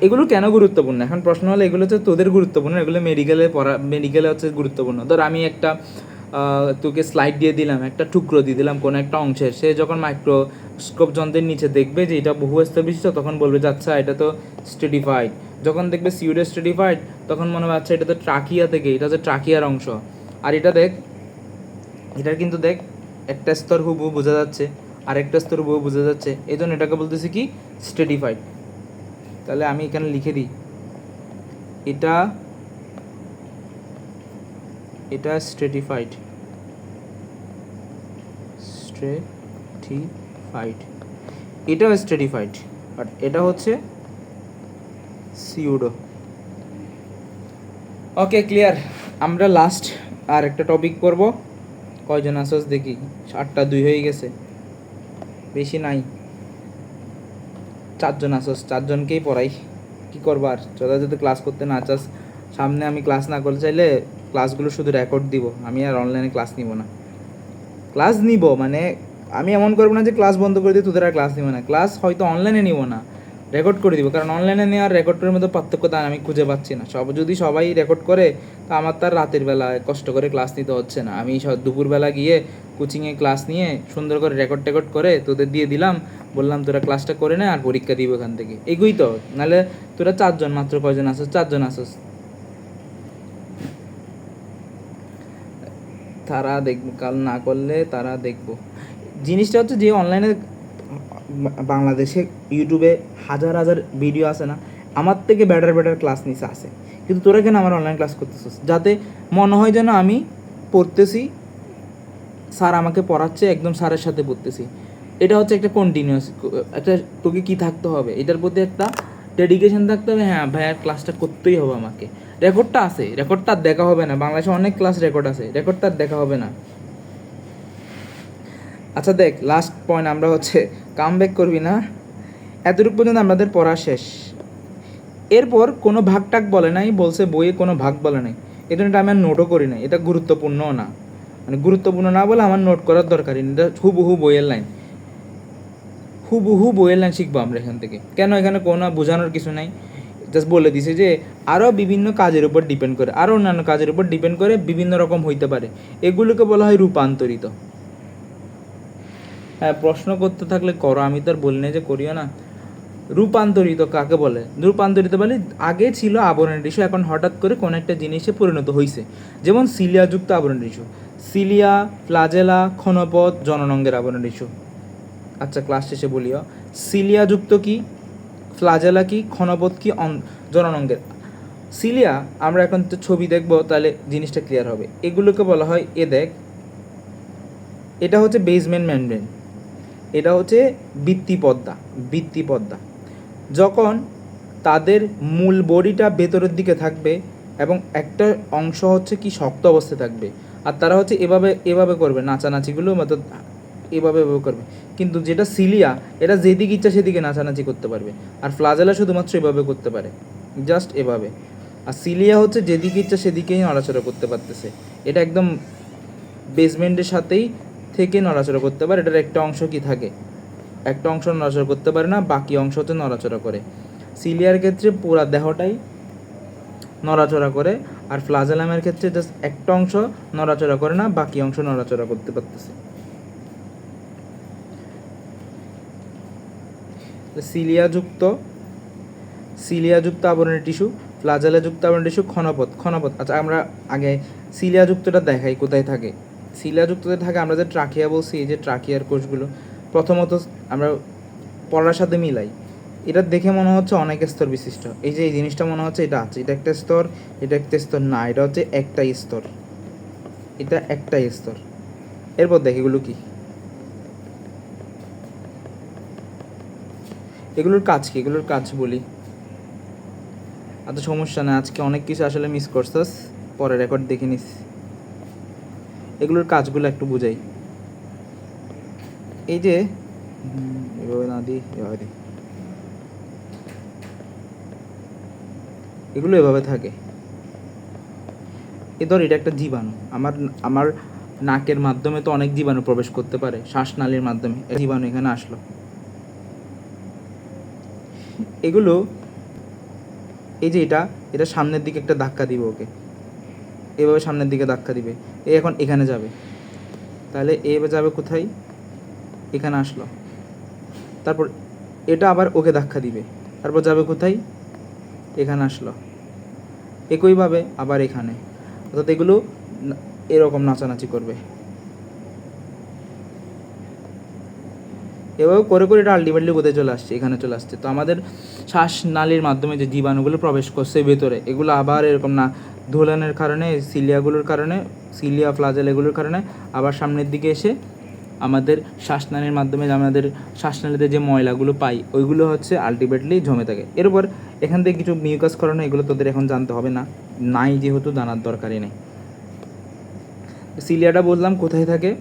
এগুলো কেন গুরুত্বপূর্ণ? এখন প্রশ্ন হলো এগুলো হচ্ছে তোদের গুরুত্বপূর্ণ, এগুলো মেডিকেলে হচ্ছে গুরুত্বপূর্ণ। ধর আমি একটা তোকে স্লাইড দিয়ে দিলাম, একটা টুকরো দিয়ে দিলাম কোনো একটা অংশের, সে যখন মাইক্রোস্কোপ যন্ত্রের নিচে দেখবে যে এটা বহু স্তর বিশিষ্ট, তখন বলবে যে আচ্ছা এটা তো স্টেডিফাইড। যখন দেখবে সিউডো স্টেডিফাইড, তখন মনে হবে আচ্ছা এটা তো ট্রাকিয়া থেকে, এটা হচ্ছে ট্রাকিয়ার অংশ। আর এটা দেখ, এটার কিন্তু দেখ একটা স্তর হুবহু বোঝা যাচ্ছে, আর একটা স্তর হুবহু বোঝা যাচ্ছে, এই জন্য এটাকে বলতেছি কি স্টেডিফাইড। তাহলে আমি এখানে লিখে দিই, এটা স্ট্রেটিফাইড, এটাও স্ট্রেটিফাইড, বাট এটা হচ্ছে সিউডো। ওকে, ক্লিয়ার। আমরা লাস্ট আর একটা টপিক করব। কয়জন আসোস দেখি? 8:02 হয়ে গেছে, বেশি নাই। 4জন আসোস, 4জনকেই পড়াই। কী করবো আর, যথাযথ ক্লাস করতে না চাস, সামনে আমি ক্লাস না করতে চাইলে ক্লাসগুলো শুধু রেকর্ড দিব, আমি আর অনলাইনে ক্লাস নিব না। ক্লাস নিব মানে আমি এমন করবো না যে ক্লাস বন্ধ করে দিয়ে তোদের আর ক্লাস নিব না, ক্লাস হয়তো অনলাইনে নিব না, রেকর্ড করে দিব। কারণ অনলাইনে নেওয়ার রেকর্ড করার মধ্যে পার্থক্যতা আমি খুঁজে পাচ্ছি না। যদি সবাই রেকর্ড করে, তো আমার তার রাতের বেলায় কষ্ট করে ক্লাস নিতে হচ্ছে না। আমি দুপুরবেলা গিয়ে কোচিংয়ে ক্লাস নিয়ে সুন্দর করে রেকর্ড করে তোদের দিয়ে দিলাম, বললাম তোরা ক্লাসটা করে নে আর পরীক্ষা দিব এখান থেকে, এগুই তো। নাহলে তোরা 4জন, মাত্র কয়জন আসোস? 4জন আসোস। তারা দেখবো, কাল না করলে তারা দেখবো। জিনিসটা হচ্ছে যে অনলাইনে বাংলাদেশে ইউটিউবে হাজার হাজার ভিডিও আছে না, আমার থেকে বেটার ক্লাস নিচে আসে, কিন্তু তোরা কেন আমার অনলাইন ক্লাস করতেছিস? যাতে মনে হয় যেন আমি পড়তেছি, স্যার আমাকে পড়াচ্ছে, একদম স্যারের সাথে পড়তেছি। এটা হচ্ছে একটা কন্টিনিউয়াস, একটা তোকে কি থাকতে হবে, এটার প্রতি একটা ডেডিকেশন থাকতে হবে। হ্যাঁ ভাইয়ার ক্লাসটা করতেই হবে আমাকে। রেকর্ডটা আছে, রেকর্ডটা আর দেখা হবে না, বাংলাদেশে অনেক ক্লাস রেকর্ড আছে, রেকর্ডটা আর দেখা হবে না। আচ্ছা দেখ, লাস্ট পয়েন্ট, আমরা হচ্ছে কামব্যাক করবি না, এতটুকু পর্যন্ত আমাদের পড়া শেষ। এরপর কোনো ভাগ টাগ বলে নাই, বলছে বইয়ে কোনো ভাগ বলে নাই, এই জন্য এটা আমি আর নোটও করি নাই। এটা গুরুত্বপূর্ণও না, মানে গুরুত্বপূর্ণ না বলে আমার নোট করার দরকারই নেই। এটা হুবহু বইয়ের লাইন, হুবহু বইয়ের লাইন শিখবো আমরা এখান থেকে। কেন এখানে কোনো বোঝানোর কিছু নাই, জাস্ট বলে দিছে যে আরও বিভিন্ন কাজের উপর ডিপেন্ড করে, আরও অন্যান্য কাজের উপর ডিপেন্ড করে, বিভিন্ন রকম হইতে পারে, এগুলোকে বলা হয় রূপান্তরিত। হ্যাঁ, প্রশ্ন করতে থাকলে করো, আমি তো আর বলি না যে করিও না। রূপান্তরিত কাকে বলে? রূপান্তরিত বলে আগে ছিল আবরণের টিস্যু, এখন হঠাৎ করে কোনো একটা জিনিসে পরিণত হয়েছে। যেমন সিলিয়াযুক্ত আবরণের টিস্যু, সিলিয়া, ফ্লাজেলা, ক্ষণপথ, জননাঙ্গের আবরণের টিস্যু। আচ্ছা, ক্লাস শেষে বলিও, সিলিয়াযুক্ত কি, ফ্লাজেলা কি, ক্ষণপথ কি, জননাঙ্গের। সিলিয়া, আমরা এখন তো ছবি দেখবো, তাহলে জিনিসটা ক্লিয়ার হবে। এগুলোকে বলা হয়, দেখ, এটা হচ্ছে বেসমেন্ট মেমব্রেন, এটা হচ্ছে বৃত্তিপর্দা। যখন তাদের মূল বডিটা ভেতরের দিকে থাকবে এবং একটা অংশ হচ্ছে কি শক্ত অবস্থায় থাকবে, আর তারা হচ্ছে এভাবে করবে, নাচানাচিগুলো মতো এভাবে করবে। কিন্তু যেটা সিলিয়া, এটা যেদিকে ইচ্ছা সেদিকে নাচানাচি করতে পারবে, আর ফ্লাজেলা শুধুমাত্র এভাবে করতে পারে, জাস্ট এভাবে। আর সিলিয়া হচ্ছে যেদিকে ইচ্ছা সেদিকেই নড়াচড়া করতে পারতেছে, এটা একদম বেসমেন্টের সাথেই থেকে নড়াচড়া করতে পারে। এটার একটা অংশ কি থাকে, একটা অংশ নড়াচড়া করতে পারে না, বাকি অংশ হচ্ছে নড়াচড়া করে। সিলিয়ার ক্ষেত্রে পুরো দেহটাই নড়াচড়া করে, আর ফ্লাজেলামের ক্ষেত্রে জাস্ট একটা অংশ নড়াচড়া করে না, বাকি অংশ নড়াচড়া করতে পারতেছে। সিলিয়াযুক্ত আবরণের টিস্যু, ফ্লাজেলাযুক্ত আবরণের টিস্যু, ক্ষণপথ। আচ্ছা, আমরা আগে সিলিয়াযুক্তটা দেখাই কোথায় থাকে। সিলিয়াযুক্ততে থাকে, আমরা যে ট্রাকিয়া বলছি, এই যে ট্রাকিয়ার কোষগুলো, প্রথমত আমরা পড়ার সাথে মিলাই। এটা দেখে মনে হচ্ছে অনেক স্তর বিশিষ্ট, এই যে এই জিনিসটা মনে হচ্ছে এটা আছে, এটা একটা স্তর, এটা একটা স্তর না, এটা হচ্ছে একটাই স্তর, এটা একটাই স্তর। এরপর দেখ এগুলো কি, এগুলোর কাজ কি, এগুলোর কাজ বলি। আচ্ছা, সমস্যা না, আজকে অনেক কিছু আসলে মিস করছস, পরে রেকর্ড দেখে নিস। এগুলোর কাজগুলো একটু বুঝাই। এই যে এভাবে না দিই, এভাবে দিই, এগুলো এভাবে থাকে। ধর এটা একটা জীবাণু, আমার আমার নাকের মাধ্যমে তো অনেক জীবাণু প্রবেশ করতে পারে, শ্বাসনালীর মাধ্যমে জীবাণু এখানে আসলো। এগুলো এই যে এটা এটা সামনের দিকে একটা ধাক্কা দিবে ওকে, এভাবে সামনের দিকে ধাক্কা দিবে, এখন এখানে যাবে, তাহলে এভাবে যাবে কোথায়, এখানে আসলো। তারপর এটা আবার ওকে ধাক্কা দিবে, তারপর যাবে কোথায়, এখানে আসলো। একইভাবে আবার এখানে, অর্থাৎ এগুলো এরকম নাচানাচি করবে। এভাবে করে করে এটা আলটিমেটলি কোথায় চলে আসছে, এখানে চলে আসছে। তো আমাদের শ্বাসনালীর মাধ্যমে যে জীবাণুগুলো প্রবেশ করছে ভেতরে, এগুলো আবার এরকম না ধুলানের কারণে, সিলিয়াগুলোর কারণে, সিলিয়া ফ্লাজেল এগুলোর কারণে আবার সামনের দিকে এসে আমাদের শ্বাসনালীর মাধ্যমে আমাদের শ্বাসনালীতে যে ময়লাগুলো পাই ওইগুলো হচ্ছে আলটিমেটলি জমে থাকে। এরপর এখান থেকে কিছু মিউকাস করানো, এগুলো তোদের এখন জানতে হবে না, নাই যেহেতু জানার দরকারই নেই। সিলিয়াটা বললাম কোথায় থাকে,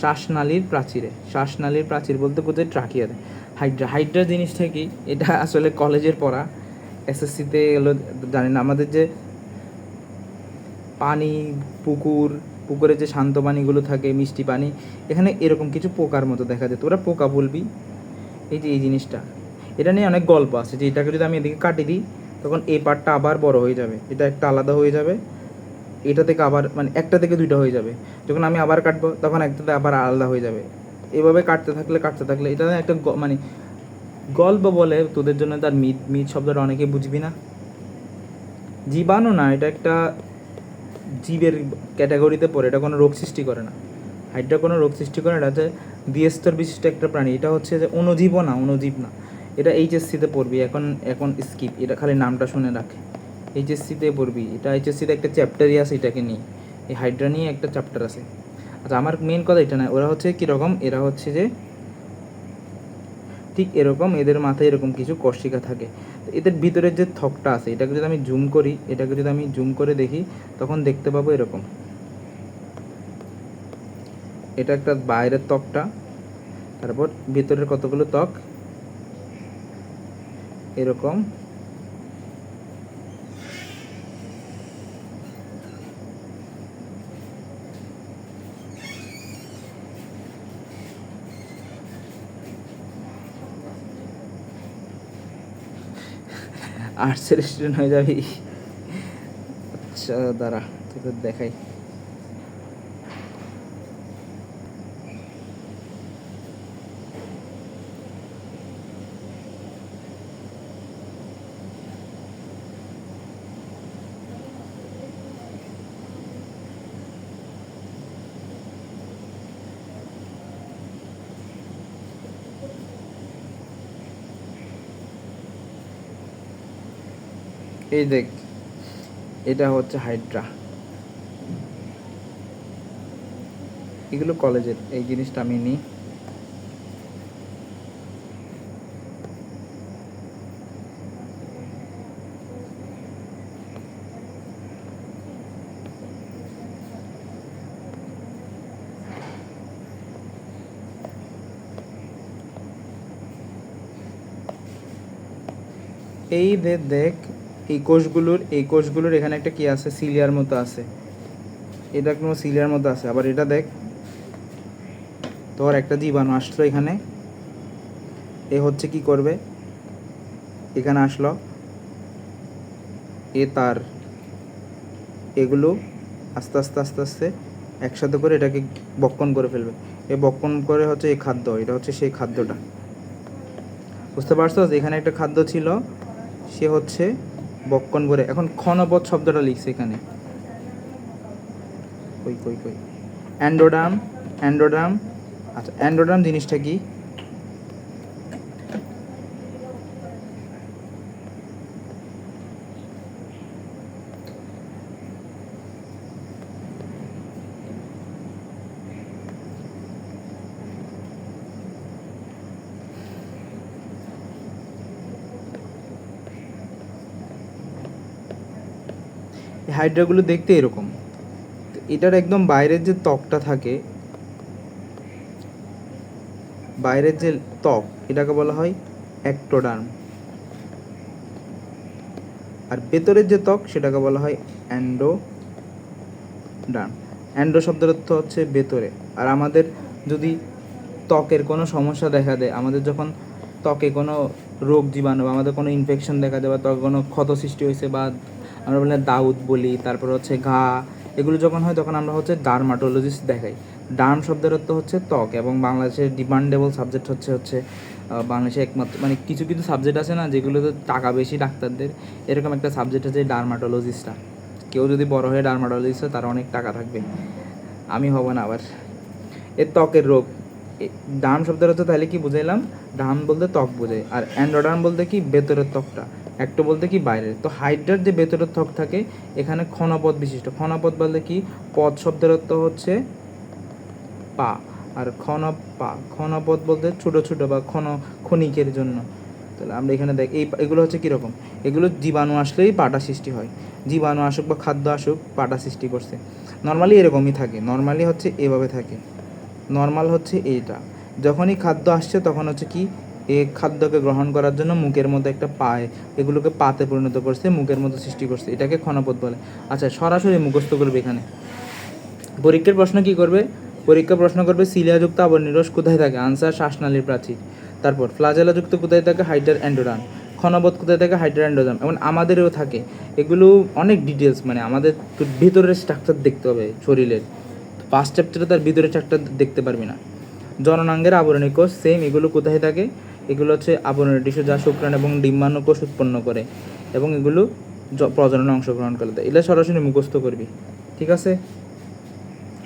শ্বাসনালীর প্রাচীরে। শ্বাসনালীর প্রাচীর বলতে বোঝায় ট্রাকিয়াতে। হাইড্রা, হাইড্রা জিনিসটা কি, এটা আসলে কলেজের পড়া, এসএসসিতে এলো জানি না। আমাদের যে পানি, পুকুরে যে শান্ত পানিগুলো থাকে, মিষ্টি পানি, এখানে এরকম কিছু পোকার মতো দেখা যায়, তোরা পোকা বলবি। এই যে এই জিনিসটা, এটা নিয়ে অনেক গল্প আছে, যে এটাকে যদি আমি এদিকে কাটি দিই তখন এই পার্টটা আবার বড় হয়ে যাবে, এটা একটা আলাদা হয়ে যাবে, এটা থেকে আবার মানে একটা থেকে দুইটা হয়ে যাবে। যখন আমি আবার কাটবো তখন একটাতে আবার আলাদা হয়ে যাবে। এভাবে কাটতে থাকলে এটা একটা মানে গল্প বলে তোদের জন্য, তার মিথ, মিথ শব্দটা অনেকে বুঝবি না। জীবাণু না, এটা একটা জীবের ক্যাটাগরিতে পড়ে, এটা কোনো রোগ সৃষ্টি করে না। হাইড্রা কোনো রোগ সৃষ্টি করে না, এটা হচ্ছে দ্বিস্তর বিশিষ্ট একটা প্রাণী। এটা হচ্ছে যে অণুজীবও না, অণুজীব না। এটা এইচএসসিতে পড়বি, এখন স্কিপ, এটা খালি নামটা শুনে রাখ, এইচএসসিতে পড়বি। এটা এইচএসসিতে একটা চ্যাপ্টারই আছে এটাকে নিয়ে, এই হাইড্রা নিয়ে একটা চ্যাপ্টার আছে। আচ্ছা, আমার মেন কথা এটা না, ওরা হচ্ছে কীরকম, এরা হচ্ছে যে ঠিক এরকম, এদের মাথায় এরকম কিছু কর্ষিকা থাকে। এদের ভিতরের যে থকটা আছে, এটাকে যদি আমি জুম করি, এটাকে যদি আমি জুম করে দেখি তখন দেখতে পাবো এরকম, এটা একটা বাইরের ত্বকটা, তারপর ভিতরের কতগুলো ত্বক এরকম। আর্টসের স্টুডেন্ট হয়ে যাবি? আচ্ছা দাঁড়া, তোদের দেখাই। এই দেখ, এটা হচ্ছে হাইড্রা, এগুলো কলেজের, এই জিনিসটা আমি নিই। এই দেখ, এই কোষগুলোর এখানে একটা কি আছে, সিলিয়ার মতো আছে, এটা কোনো সিলিয়ার মতো আছে। আবার এটা দেখ, তোর একটা জীবাণু আসলো এখানে, এ হচ্ছে কি করবে, এখানে আসলো, তার এগুলো আস্তে আস্তে আস্তে আস্তে একসাথে করে এটাকে বক্ষণ করে ফেলবে। বক্ষণ করে হচ্ছে এই খাদ্য, এটা হচ্ছে সেই খাদ্যটা, বুঝতে পারছো? এখানে একটা খাদ্য ছিল, সে হচ্ছে বক্ষণ করে। এখন ক্ষণপথ শব্দটা লিখছে এখানে, কই কই কই, অ্যান্ডোডার্ম, অ্যান্ডোডার্ম। আচ্ছা, অ্যান্ডোডার্ম জিনিসটা কি? এই হাইড্রাগুলো দেখতে এরকম, এটার একদম বাইরের যে ত্বকটা থাকে, বাইরের যে ত্বক এটাকে বলা হয় অ্যাক্টোডার্ম, আর ভেতরের যে ত্বক সেটাকে বলা হয় অ্যান্ডোডার্ম। অ্যান্ডো শব্দের অর্থ হচ্ছে ভেতরে। আর আমাদের যদি ত্বকের কোনো সমস্যা দেখা দেয়, আমাদের যখন ত্বকে কোনো রোগ জীবাণু বা আমাদের কোনো ইনফেকশন দেখা দেয় বা ত্বকে কোনো ক্ষত সৃষ্টি হয়েছে বা আমরা বলি দাউদ বলি, তারপর হচ্ছে ঘা, এগুলো যখন হয় তখন আমরা হচ্ছে ডার্মাটোলজিস্ট দেখাই। ডার্ম শব্দের অর্থ হচ্ছে ত্বক, এবং বাংলাদেশের ডিমান্ডেবল সাবজেক্ট হচ্ছে বাংলাদেশে একমাত্র মানে কিছু কিছু সাবজেক্ট আছে না যেগুলোতে টাকা বেশি ডাক্তারদের, এরকম একটা সাবজেক্ট আছে ডার্মাটোলজিস্টটা। কেউ যদি বড় হয়ে ডার্মাটোলজিস্ট হয় তার অনেক টাকা থাকবে, আমি হব না আবার। এর ত্বকের রোগ, ডার্ম শব্দের অর্থ তাহলে কি বুঝাইলাম? ডার্ম বলতে ত্বক বোঝায়, আর অ্যান্ডোডার্ম বলতে কি ভেতরের ত্বকটা, একটু বলতে কি বাইরের। তো হাইড্রার যে ভেতরের ত্বক থাকে এখানে ক্ষণপদ বিশিষ্ট। ক্ষণপদ বলতে কি? পদ শব্দের অর্থ হচ্ছে পা, আর ক্ষণপদ বলতে ছোট ছোট বা ক্ষণিকের জন্য। তাহলে আমরা এখানে দেখ এগুলো হচ্ছে কীরকম, এগুলো জীবাণু আসলেই পাটা সৃষ্টি হয়। জীবাণু আসুক বা খাদ্য আসুক, পাটা সৃষ্টি করছে। নর্মালি এরকমই থাকে, নর্মালি হচ্ছে এভাবে থাকে। নর্মাল হচ্ছে এইটা, যখনই খাদ্য আসছে তখন হচ্ছে কি এই খাদ্যকে গ্রহণ করার জন্য মুখের মধ্যে একটা পায়, এগুলোকে পাতে পরিণত করছে, মুখের মধ্যে সৃষ্টি করছে, এটাকে ক্ষণপদ বলে। আচ্ছা, সরাসরি মুখস্থ করবে এখানে। পরীক্ষার প্রশ্ন কি করবে? পরীক্ষা প্রশ্ন করবে সিলিয়াযুক্ত আবরণীরস কোথায় থাকে? আনসার শ্বাসনালীর প্রাচীর। তারপর ফ্লাজেলাযুক্ত কোথায় থাকে? হাইডার অ্যান্ডোডার্ম। ক্ষণপদ কোথায় থাকে? হাইডার অ্যান্ডোডার্ম। এবং আমাদেরও থাকে, এগুলো অনেক ডিটেলস, মানে আমাদের ভিতরের স্ট্রাকচার দেখতে হবে শরীরের। ফার্স্ট চ্যাপ্টারে তার ভিতরে স্ট্রাকচার দেখতে পারবি না। জননাঙ্গের আবরণী কোষ সেম, এগুলো কোথায় থাকে? এগুলো হচ্ছে আবরণী টিস্যু, যা শুক্রাণু এবং ডিম্বাণু কোষ উৎপন্ন করে, এবং এগুলো প্রজননে অংশগ্রহণ করে দেয়। এগুলো সরাসরি মুখস্থ করবি, ঠিক আছে?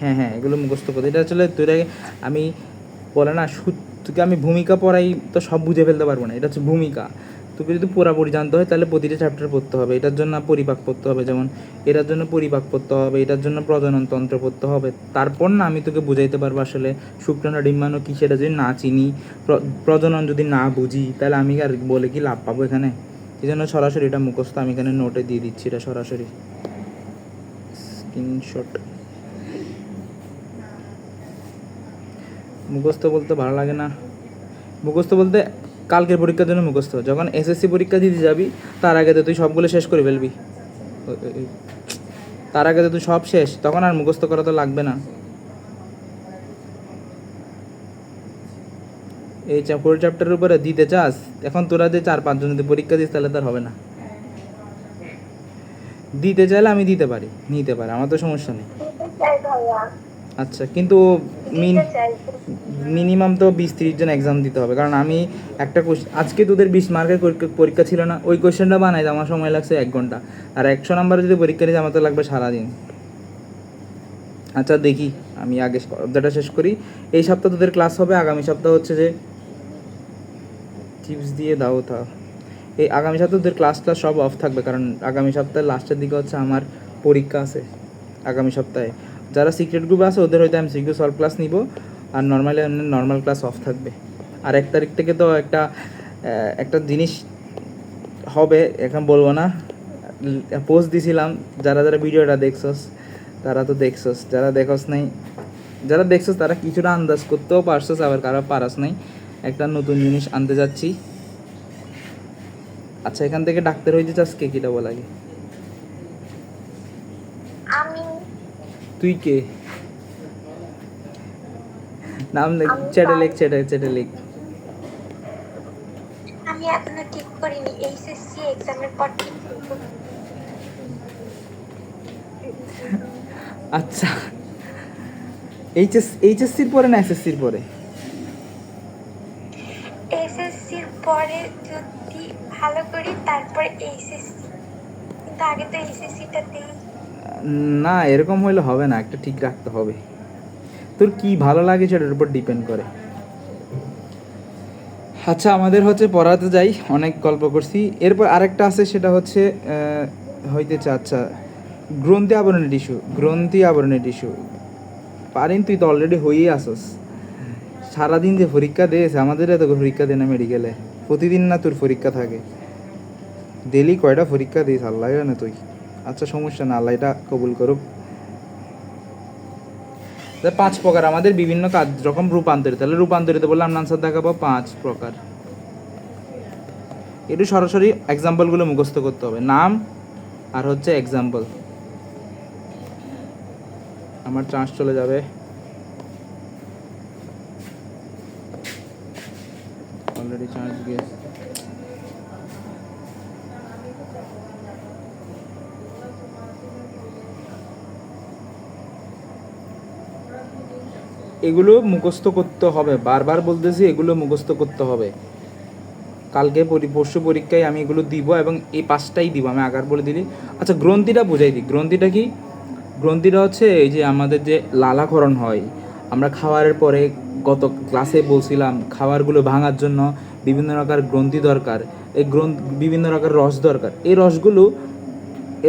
হ্যাঁ হ্যাঁ, এগুলো মুখস্থ করতে, এটা আসলে তুই আমি বলে না তোকে আমি ভূমিকা পড়াই তো সব বুঝে ফেলতে পারবো না, এটা হচ্ছে ভূমিকা। তোকে যদি পুরাপুরি জানতে হয় তাহলে প্রতিটা চ্যাপ্টার পড়তে হবে। এটার জন্য পরিপাক পড়তে হবে, যেমন এটার জন্য পরিপাক পড়তে হবে, এটার জন্য প্রজনন তন্ত্র পড়তে হবে। তারপর না আমি তোকে বুঝাইতে পারবো আসলে শুক্রাণু ডিম্বাণু কী, সেটা যদি না চিনি, প্রজনন যদি না বুঝি, তাহলে আমি আর বলে কি লাভ পাবো এখানে? এই জন্য সরাসরি এটা মুখস্থ আমি এখানে নোটে দিয়ে দিচ্ছি, এটা সরাসরি স্ক্রিনশট। মুখস্থ বলতে ভালো লাগে না, মুখস্থ বলতে কালকের পরীক্ষার জন্য মুখস্থ। যখন এসএসসি পরীক্ষা দিতে যাবি তার আগে তো তুই সবগুলো শেষ করে ফেলবি, তার আগে তো তুই সব শেষ, তখন আর মুখস্থ করা তো লাগবে না। এই পুরো চ্যাপ্টারের উপরে দিতে চাস, এখন তোরা যে 4-5 জন যদি পরীক্ষা দিস তাহলে তার হবে না। দিতে চাইলে আমি দিতে পারি, নিতে পারি, আমার তো সমস্যা নেই। আচ্ছা, কিন্তু মিনিমাম তো 20-30 জন এক্সাম দিতে হবে, কারণ আমি একটা আজকে তোদের 20 মার্কের পরীক্ষা ছিল না, ওই কোয়েশ্চেনটা বানাইতে আমার সময় লাগছে 1 ঘন্টা, আর 100 নাম্বারে যদি পরীক্ষা নিতে আমার তো লাগবে সারাদিন। আচ্ছা দেখি, আমি আগে অধ্যায়টা শেষ করি। এই সপ্তাহ তোদের ক্লাস হবে, আগামী সপ্তাহ হচ্ছে যে টিপস দিয়ে দাও তা, এই আগামী সপ্তাহ তোদের ক্লাস সব অফ থাকবে, কারণ আগামী সপ্তাহের লাস্টের দিকে হচ্ছে আমার পরীক্ষা আছে আগামী সপ্তাহে। যারা সিক্রেট গ্রুপে আছে ওদের হয়তো আমি সিকিউ সলভ ক্লাস নিব, আর নর্মালি নর্মাল ক্লাস অফ থাকবে। আর 1 তারিখ থেকে তো একটা জিনিস হবে, এখন বলবো না, পোস্ট দিছিলাম, যারা যারা ভিডিওটা দেখছস তারা তো দেখছস, যারা দেখছস নাই, যারা দেখছস তারা কিছুটা আন্দাজ করতেও পারছস, আবার কারো পারাস নাই। একটা নতুন জিনিস আনতে যাচ্ছি। আচ্ছা, এখান থেকে ডাক্তার হইতে চাস কে, কিটা বলা আগে? তুই কে? নাম চ্যাটে লিখ, চ্যাটে লিখ। আমি এখনো ঠিক করিনি, এইচএসসি এক্সামের পর ঠিক করব। আচ্ছা, এইচএসসির পরে না এসএসসির পরে? এসএসসির পরে যদি ভালো করি তারপরে এইচএসসি, কিন্তু আগে তো এইচএসসিটা দেই। না, এরকম হইলে হবে না, একটা ঠিক রাখতে হবে। তোর কি ভালো লাগে সেটার উপর ডিপেন্ড করে। আচ্ছা, আমাদের হচ্ছে পড়াতে যাই, অনেক গল্প করছি। এরপর আরেকটা আছে, সেটা হচ্ছে হইতেছে আচ্ছা গ্রন্থি আবরণী টিস্যু। পারিন, তুই তো অলরেডি হয়েই আসস। সারাদিন যে পরীক্ষা দিয়েছে, আমাদের এত পরীক্ষা দেয় না মেডিকেলে, প্রতিদিন না তোর পরীক্ষা থাকে, ডেলি কয়টা পরীক্ষা দিস আল্লাহ জানে তুই। আচ্ছা সমস্যা না, আল্লাহ এটা কবুল করুক। 5 প্রকার আমাদের বিভিন্ন কার্যক্রম রূপান্তরিত, তাহলে রূপান্তরিত বললে আমরা আনসার দেখাবো 5 প্রকার। একটু সরাসরি এক্সাম্পলগুলো মুখস্থ করতে হবে, নাম আর হচ্ছে এক্সাম্পল। আমার চান্স চলে যাবে, অলরেডি চান্স গেছে। এগুলো মুখস্থ করতে হবে, বারবার বলতেছি এগুলো মুখস্থ করতে হবে। কালকে পরশু পরীক্ষায় আমি এগুলো দিব এবং এই 5টাই দিব, আমি আগার বলে দিলি। আচ্ছা গ্রন্থিটা বুঝাই দিই, গ্রন্থিটা কি? গ্রন্থিটা হচ্ছে এই যে আমাদের যে লালাক্ষরণ হয়, আমরা খাওয়ারের পরে গত ক্লাসে বলছিলাম খাবারগুলো ভাঙার জন্য বিভিন্ন রকম গ্রন্থি দরকার, এই বিভিন্ন রকম রস দরকার। এই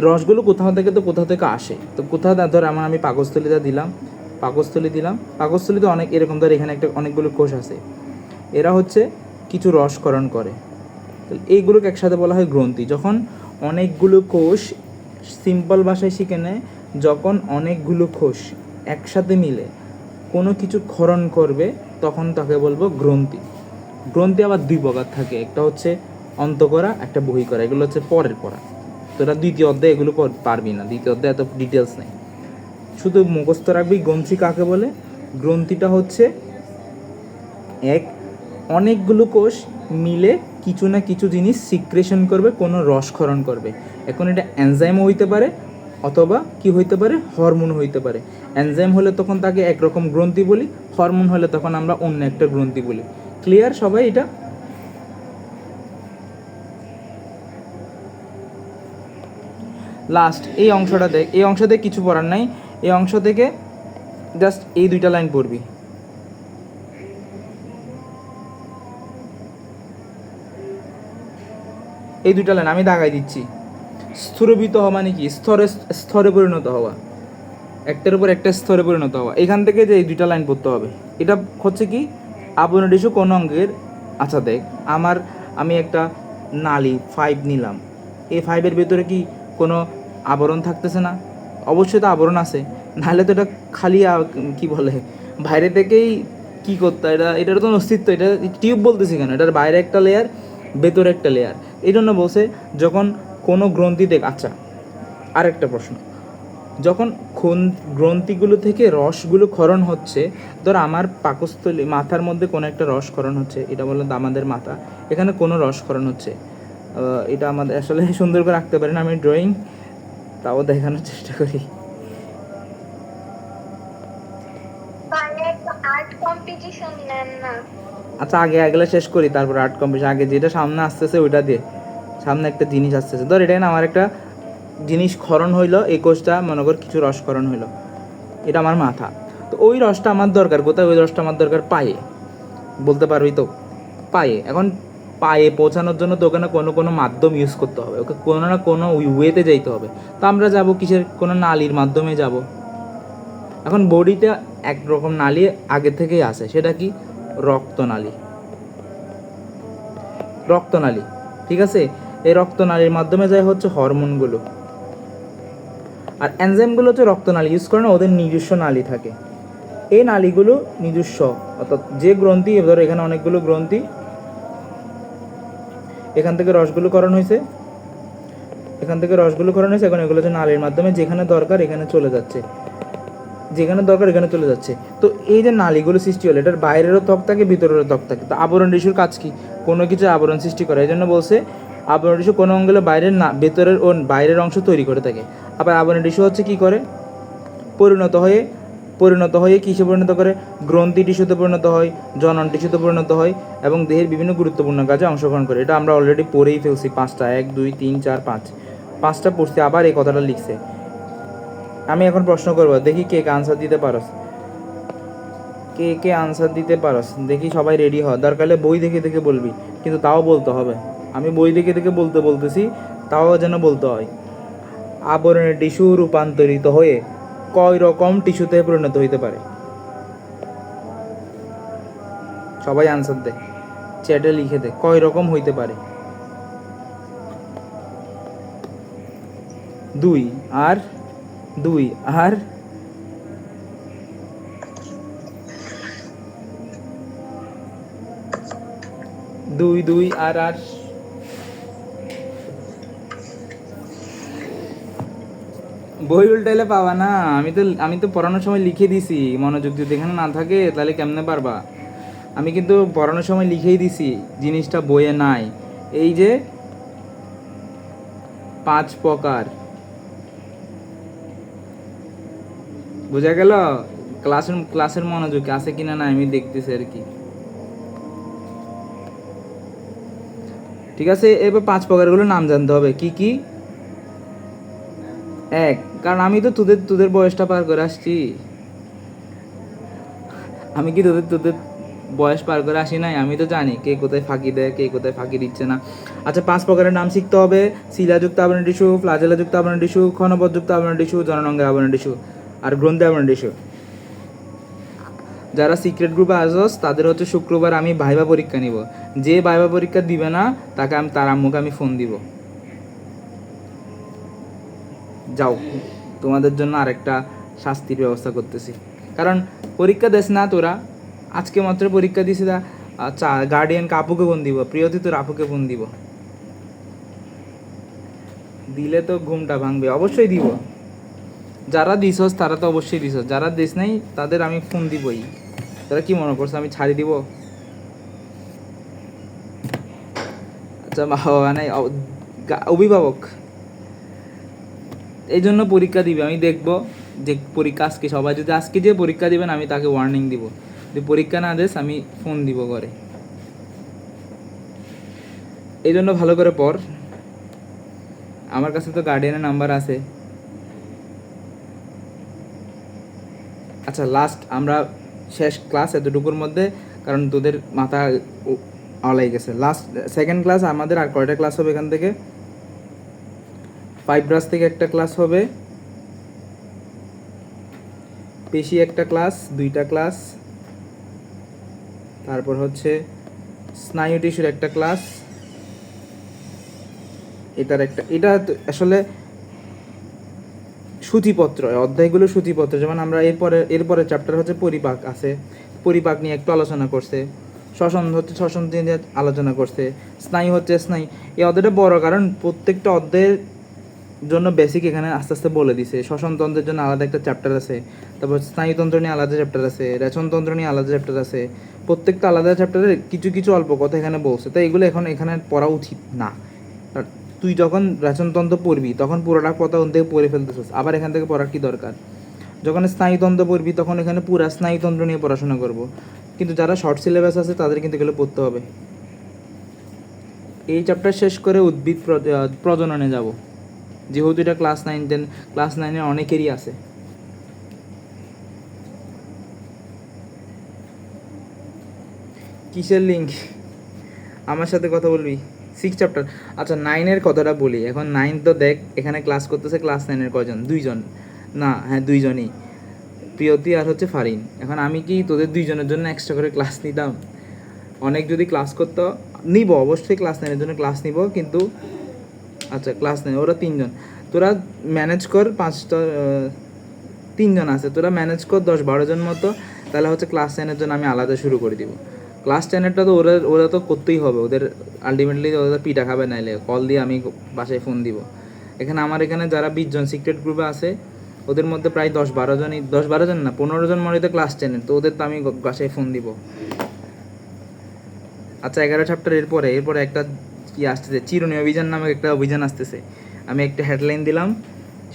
রসগুলো কোথাও থেকে তো কোথাও থেকে আসে, তো কোথাও ধর আমি পাকস্থলীতে দিলাম, পাকস্থলীতে অনেক এরকম ধর এখানে অনেকগুলো কোষ আছে, এরা হচ্ছে কিছু রসকরণ করে, এইগুলোকে একসাথে বলা হয় গ্রন্থি। যখন অনেকগুলো কোষ, সিম্পল ভাষায় শিখে নেয়, যখন অনেকগুলো কোষ একসাথে মিলে কোনো কিছু ক্ষরণ করবে তখন তাকে বলবো গ্রন্থি। গ্রন্থি আবার 2 প্রকার থাকে, একটা হচ্ছে অন্তঃকরা, একটা বহিঃকরা, এগুলো হচ্ছে পরের পড়া, তো এটা 2য় অধ্যায়, এগুলো পারবি না, 2য় অধ্যায় এত ডিটেলস নেই, শুধু মুখস্থ রাখবি গ্রন্থি কাকে বলে। গ্রন্থিটা হচ্ছে অনেকগুলো কোষ মিলে কিছু না কিছু জিনিস সিক্রেশন করবে, কোনো রসক্ষরণ করবে। এখন এটা এনজাইমও হইতে পারে অথবা কি হইতে পারে, হরমোন হইতে পারে। এনজাইম হলে তখন তাকে একরকম গ্রন্থি বলি, হরমোন হলে তখন আমরা অন্য একটা গ্রন্থি বলি। ক্লিয়ার সবাই? এটা লাস্ট এই অংশটা দেখ, এই অংশতে কিছু পড়ার নাই, এই অংশ থেকে জাস্ট এই 2টা লাইন পড়বি। এই 2টা লাইন আমি দাগাই দিচ্ছি। স্থূরবিত হওয়া মানে কি? স্তরে পরিণত হওয়া, একটার উপর একটা স্তরে পরিণত হওয়া। এখান থেকে যে এই 2টা লাইন পড়তে হবে, এটা হচ্ছে কি আবরণ টিস্যু কোন অঙ্গের। আচ্ছা দেখ, আমি একটা নালী 5 নিলাম, এই 5-এর ভেতরে কি কোনো আবরণ থাকতেছে না? অবশ্যই তো আবরণ আছে, নাহলে তো এটা খালি কি বলে বাইরে থেকেই কি করতে, এটার তো অস্তিত্ব, এটা টিউব বলতেছি কেন, এটার বাইরে একটা লেয়ার, ভেতরে একটা লেয়ার। এই জন্য বলছে যখন কোনো গ্রন্থি দেখ। আচ্ছা আরেকটা প্রশ্ন, যখন গ্রন্থিগুলো থেকে রসগুলো ক্ষরণ হচ্ছে, ধর আমার পাকস্থলী মাথার মধ্যে কোনো একটা রস ক্ষরণ হচ্ছে, এটা বললো আমাদের মাথা, এখানে কোনো রস ক্ষরণ হচ্ছে, এটা আমাদের আসলে সুন্দর করে রাখতে পারি না আমি ড্রয়িং, তাও দেখানোর চেষ্টা করি। আচ্ছা আগে এগুলো শেষ করি, তারপর আর্ট কম্পিটিশন। আগে যেটা সামনে আসতেছে ওইটা দিয়ে, সামনে একটা জিনিস আসতেছে, ধর এটা না আমার একটা জিনিস ক্ষরণ হইলো, এই কোষটা মনে কর কিছু রসকরণ হইলো, এটা আমার মাথা, তো ওই রসটা আমার দরকার কোথায়? ওই রসটা আমার দরকার পায়ে, বলতে পারবি তো? পায়ে। এখন পায়ে পৌঁছানোর জন্য তো ওখানে কোনো মাধ্যম ইউজ করতে হবে, ওকে কোনো না কোনো ওয়েতে যাইতে হবে, তো আমরা যাব কিসের? কোনো নালীর মাধ্যমে যাব। এখন বডিতে একরকম নালী আগে থেকেই আছে, সেটা কি? রক্তনালী। ঠিক আছে, এই রক্তনালীর মাধ্যমে যায় হচ্ছে হরমোনগুলো, আর এনজাইমগুলো হচ্ছে রক্তনালী ইউজ করে না, ওদের নিজস্ব নালী থাকে। এই নালীগুলো নিজস্ব, অর্থাৎ যে গ্রন্থি, ধরো এখানে অনেকগুলো গ্রন্থি, এখান থেকে রসগুলো করণ হয়েছে, এখন এগুলো হচ্ছে নালীর মাধ্যমে যেখানে দরকার এখানে চলে যাচ্ছে, তো এই যে নালীগুলো সৃষ্টি হলো, এটার বাইরেরও ত্বক থাকে, ভিতরেরও ত্বক থাকে। তো আবরণ টিস্যুর কাজ কি? কোনো কিছু আবরণ সৃষ্টি করে, এই জন্য বলছে আবরণ টিস্যু কোনো অঙ্গলে বাইরের না ভেতরের ও বাইরের অংশ তৈরি করে থাকে। আবার আবরণ টিস্যু হচ্ছে কি করে? পরিণত হয়ে কিসে পরিণত করে? গ্রন্থি টিস্যুতে পরিণত হয়, জনন টিস্যুতে পরিণত হয় এবং দেহের বিভিন্ন গুরুত্বপূর্ণ কাজে অংশগ্রহণ করে। এটা আমরা অলরেডি পড়েই ফেলছি 5টা, 1 2 3 4 5টা পড়ছি, আবার এই কথাটা লিখছে। আমি এখন প্রশ্ন করব, দেখি কে আনসার দিতে পারস, দেখি সবাই রেডি হয়। দরকারে বই দেখে দেখে বলবি, কিন্তু তাও বলতে হবে। আমি বই দেখে দেখে বলতেছি, তাও যেন বলতে হয়। আবরণের টিস্যু রূপান্তরিত হয়ে কয় রকম টিস্যুতে পরিণত হইতে পারে? সবাই আনসার দে, চ্যাটে লিখে দে, কয় রকম হইতে পারে? 2 আর 2 2 আর বই উল্টাইলে পাবা না। আমি তো পড়ানোর সময় লিখে দিছি, মনোযোগ যদি এখানে না থাকে তাহলে কেমনে পারবা। আমি কিন্তু পড়ানোর সময় লিখেই দিছি, জিনিসটা বইয়ে নাই। এই যে 5 প্রকার, বোঝা গেল? ক্লাসের মনোযোগ আছে কিনা না আমি দেখতেছি আর কি। ঠিক আছে, এবার 5 প্রকারগুলোর নাম জানতে হবে। কি কি? 1, কারণ আমি তো তোদের বয়সটা পার করে আসছি। আমি কি তোদের বয়স পার করে আসি নাই? আমি তো জানি কে কোথায় ফাঁকি দেয়, কে কোথায় ফাঁকি দিচ্ছে না। আচ্ছা, 5 প্রকারের নাম শিখতে হবে। শিলাযুক্ত আবরণী টিস্যু, ফ্লাজেলাযুক্ত আবরণী টিস্যু, ক্ষণপথযুক্ত আবরণী টিস্যু, জননাঙ্গের আবরণী টিস্যু আর গ্রন্থি আবরণী টিস্যু। যারা সিক্রেট গ্রুপে আসস তাদের হচ্ছে শুক্রবার আমি ভাইবা পরীক্ষা নিব। যে ভাইবা পরীক্ষা দিবে না তার আম্মুকে আমি ফোন দিব। যাও, তোমাদের জন্য আরেকটা শাস্তির ব্যবস্থা করতেছি। কারণ পরীক্ষা দেস না তোরা, আজকে মাত্র পরীক্ষা দিছি। আচ্ছা, গার্ডিয়ানকে আপুকে ফোন দিব, প্রিয়তি তোর আপুকে ফোন দিব। দিলে তো ঘুমটা ভাঙবে, অবশ্যই দিব। যারা দিছস তারা তো অবশ্যই দিছস, যারা দিস নাই তাদের আমি ফোন দিবই। তারা কি মনে করছে আমি ছাড়ি দিব? আচ্ছা, মানে অভিভাবক এই জন্য পরীক্ষা দিবে। আমি দেখব যে পরীক্ষা আজকে সবাই যদি আজকে যে পরীক্ষা দিবেন আমি তাকে ওয়ার্নিং দিব। যদি পরীক্ষা না দেস আমি ফোন দিব ঘরে। এই জন্য ভালো করে পড়। আমার কাছে তো গার্ডিয়ানের নাম্বার আছে। আচ্ছা, লাস্ট আমরা শেষ ক্লাস এতটুকুর মধ্যে, কারণ তোদের মাথা আলাই গেছে। লাস্ট সেকেন্ড ক্লাস আমাদের আর কয়টা ক্লাস হবে এখান থেকে? 5 ব্রাশ থেকে একটা ক্লাস হবে, পেশি একটা ক্লাস, 2টা ক্লাস, তারপর হচ্ছে স্নায়ু টিস্যুর একটা ক্লাস, এটা আসলে সূচিপত্র, অধ্যায়গুলো সূচিপত্র। যেমন আমরা এরপরে চ্যাপ্টার হচ্ছে পরিপাক আছে, পরিপাক নিয়ে একটু আলোচনা করছে। শ্বসন নিয়ে আলোচনা করছে। স্নায়ু হচ্ছে স্নায়ু। এই অধ্যায়টা বড়, কারণ প্রত্যেকটা অধ্যায়ের জন্য বেসিক এখানে আস্তে আস্তে বলে দিছে। শ্বসনতন্ত্রের জন্য আলাদা একটা চ্যাপ্টার আছে, তারপর স্নায়ুতন্ত্র নিয়ে আলাদা চ্যাপ্টার আছে, রেচনতন্ত্র নিয়ে আলাদা চ্যাপ্টার আছে। প্রত্যেকটা আলাদা চ্যাপ্টারে কিছু কিছু অল্প কথা এখানে বলছে, তাই এগুলো এখানে পড়া উচিত না। তুই যখন রেচনতন্ত্র পড়বি তখন পুরোটা কথা ওখান থেকে পড়ে ফেলতেছিস, আবার এখান থেকে পড়ার কি দরকার? যখন স্নায়ুতন্ত্র পড়বি তখন এখানে পুরা স্নায়ুতন্ত্র নিয়ে পড়াশোনা করব। কিন্তু যারা শর্ট সিলেবাস আছে তাদের কিন্তু এগুলো পড়তে হবে। এই চ্যাপ্টার শেষ করে উদ্ভিদ প্রজননে যাব, যেহেতু এটা ক্লাস 9 10 ক্লাস 9-এর অনেকেরই আছে। কিসের লিঙ্ক? আমার সাথে কথা বলবি 6 চ্যাপ্টার। আচ্ছা, 9-এর কথাটা বলি এখন। 9 তো দেখ এখানে ক্লাস করতেছে ক্লাস 9-এর কয়জন? 2জন না, হ্যাঁ 2জনই, প্রিয়তি আর হচ্ছে ফারিন। এখন আমি কি তোদের 2জনের জন্য এক্সট্রা করে ক্লাস নিতাম? অনেক যদি ক্লাস করতো নিব, অবশ্যই ক্লাস 9-এর জন্য ক্লাস নিব, কিন্তু আচ্ছা ক্লাস 9 ওরা 3জন, তোরা ম্যানেজ কর। 3জন আছে, তোরা ম্যানেজ কর 10-12 জন মতো। তাহলে হচ্ছে ক্লাস 10-এর জন্য আমি আলাদা শুরু করে দিব। ক্লাস 10-এরটা তো ওরা তো করতেই হবে, ওদের আলটিমেটলি ওদের পিঠা খাবে, নাইলে কল দিয়ে আমি বাসায় ফোন দিব। আমার এখানে যারা 20 জন সিক্রেট গ্রুপে আছে ওদের মধ্যে প্রায় 10-12 জন না 15 জন মনে হয় ক্লাস 10-এর, তো ওদের তো আমি বাসায় ফোন দিব। আচ্ছা, 11 চ্যাপ্টার এরপরে একটা কি আসতেছে, চিরুনি অভিযান নামে একটা অভিযান আসতেছে। আমি একটা হেডলাইন দিলাম,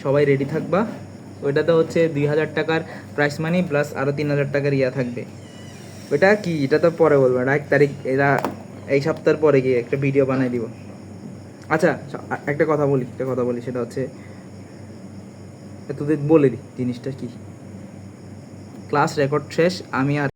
সবাই রেডি থাকবা। ওইটাতে হচ্ছে 2000 টাকার প্রাইস মানি প্লাস আরও 3000 টাকার ইয়া থাকবে। ওইটা কি, এটা তো পরে বলবো, এটা 1 তারিখ, এরা এই সপ্তাহের পরে গিয়ে একটা ভিডিও বানাই দিব। আচ্ছা, একটা কথা বলি, সেটা হচ্ছে তোদের বলে দিই জিনিসটা কি। ক্লাস রেকর্ড শেষ, আমি আর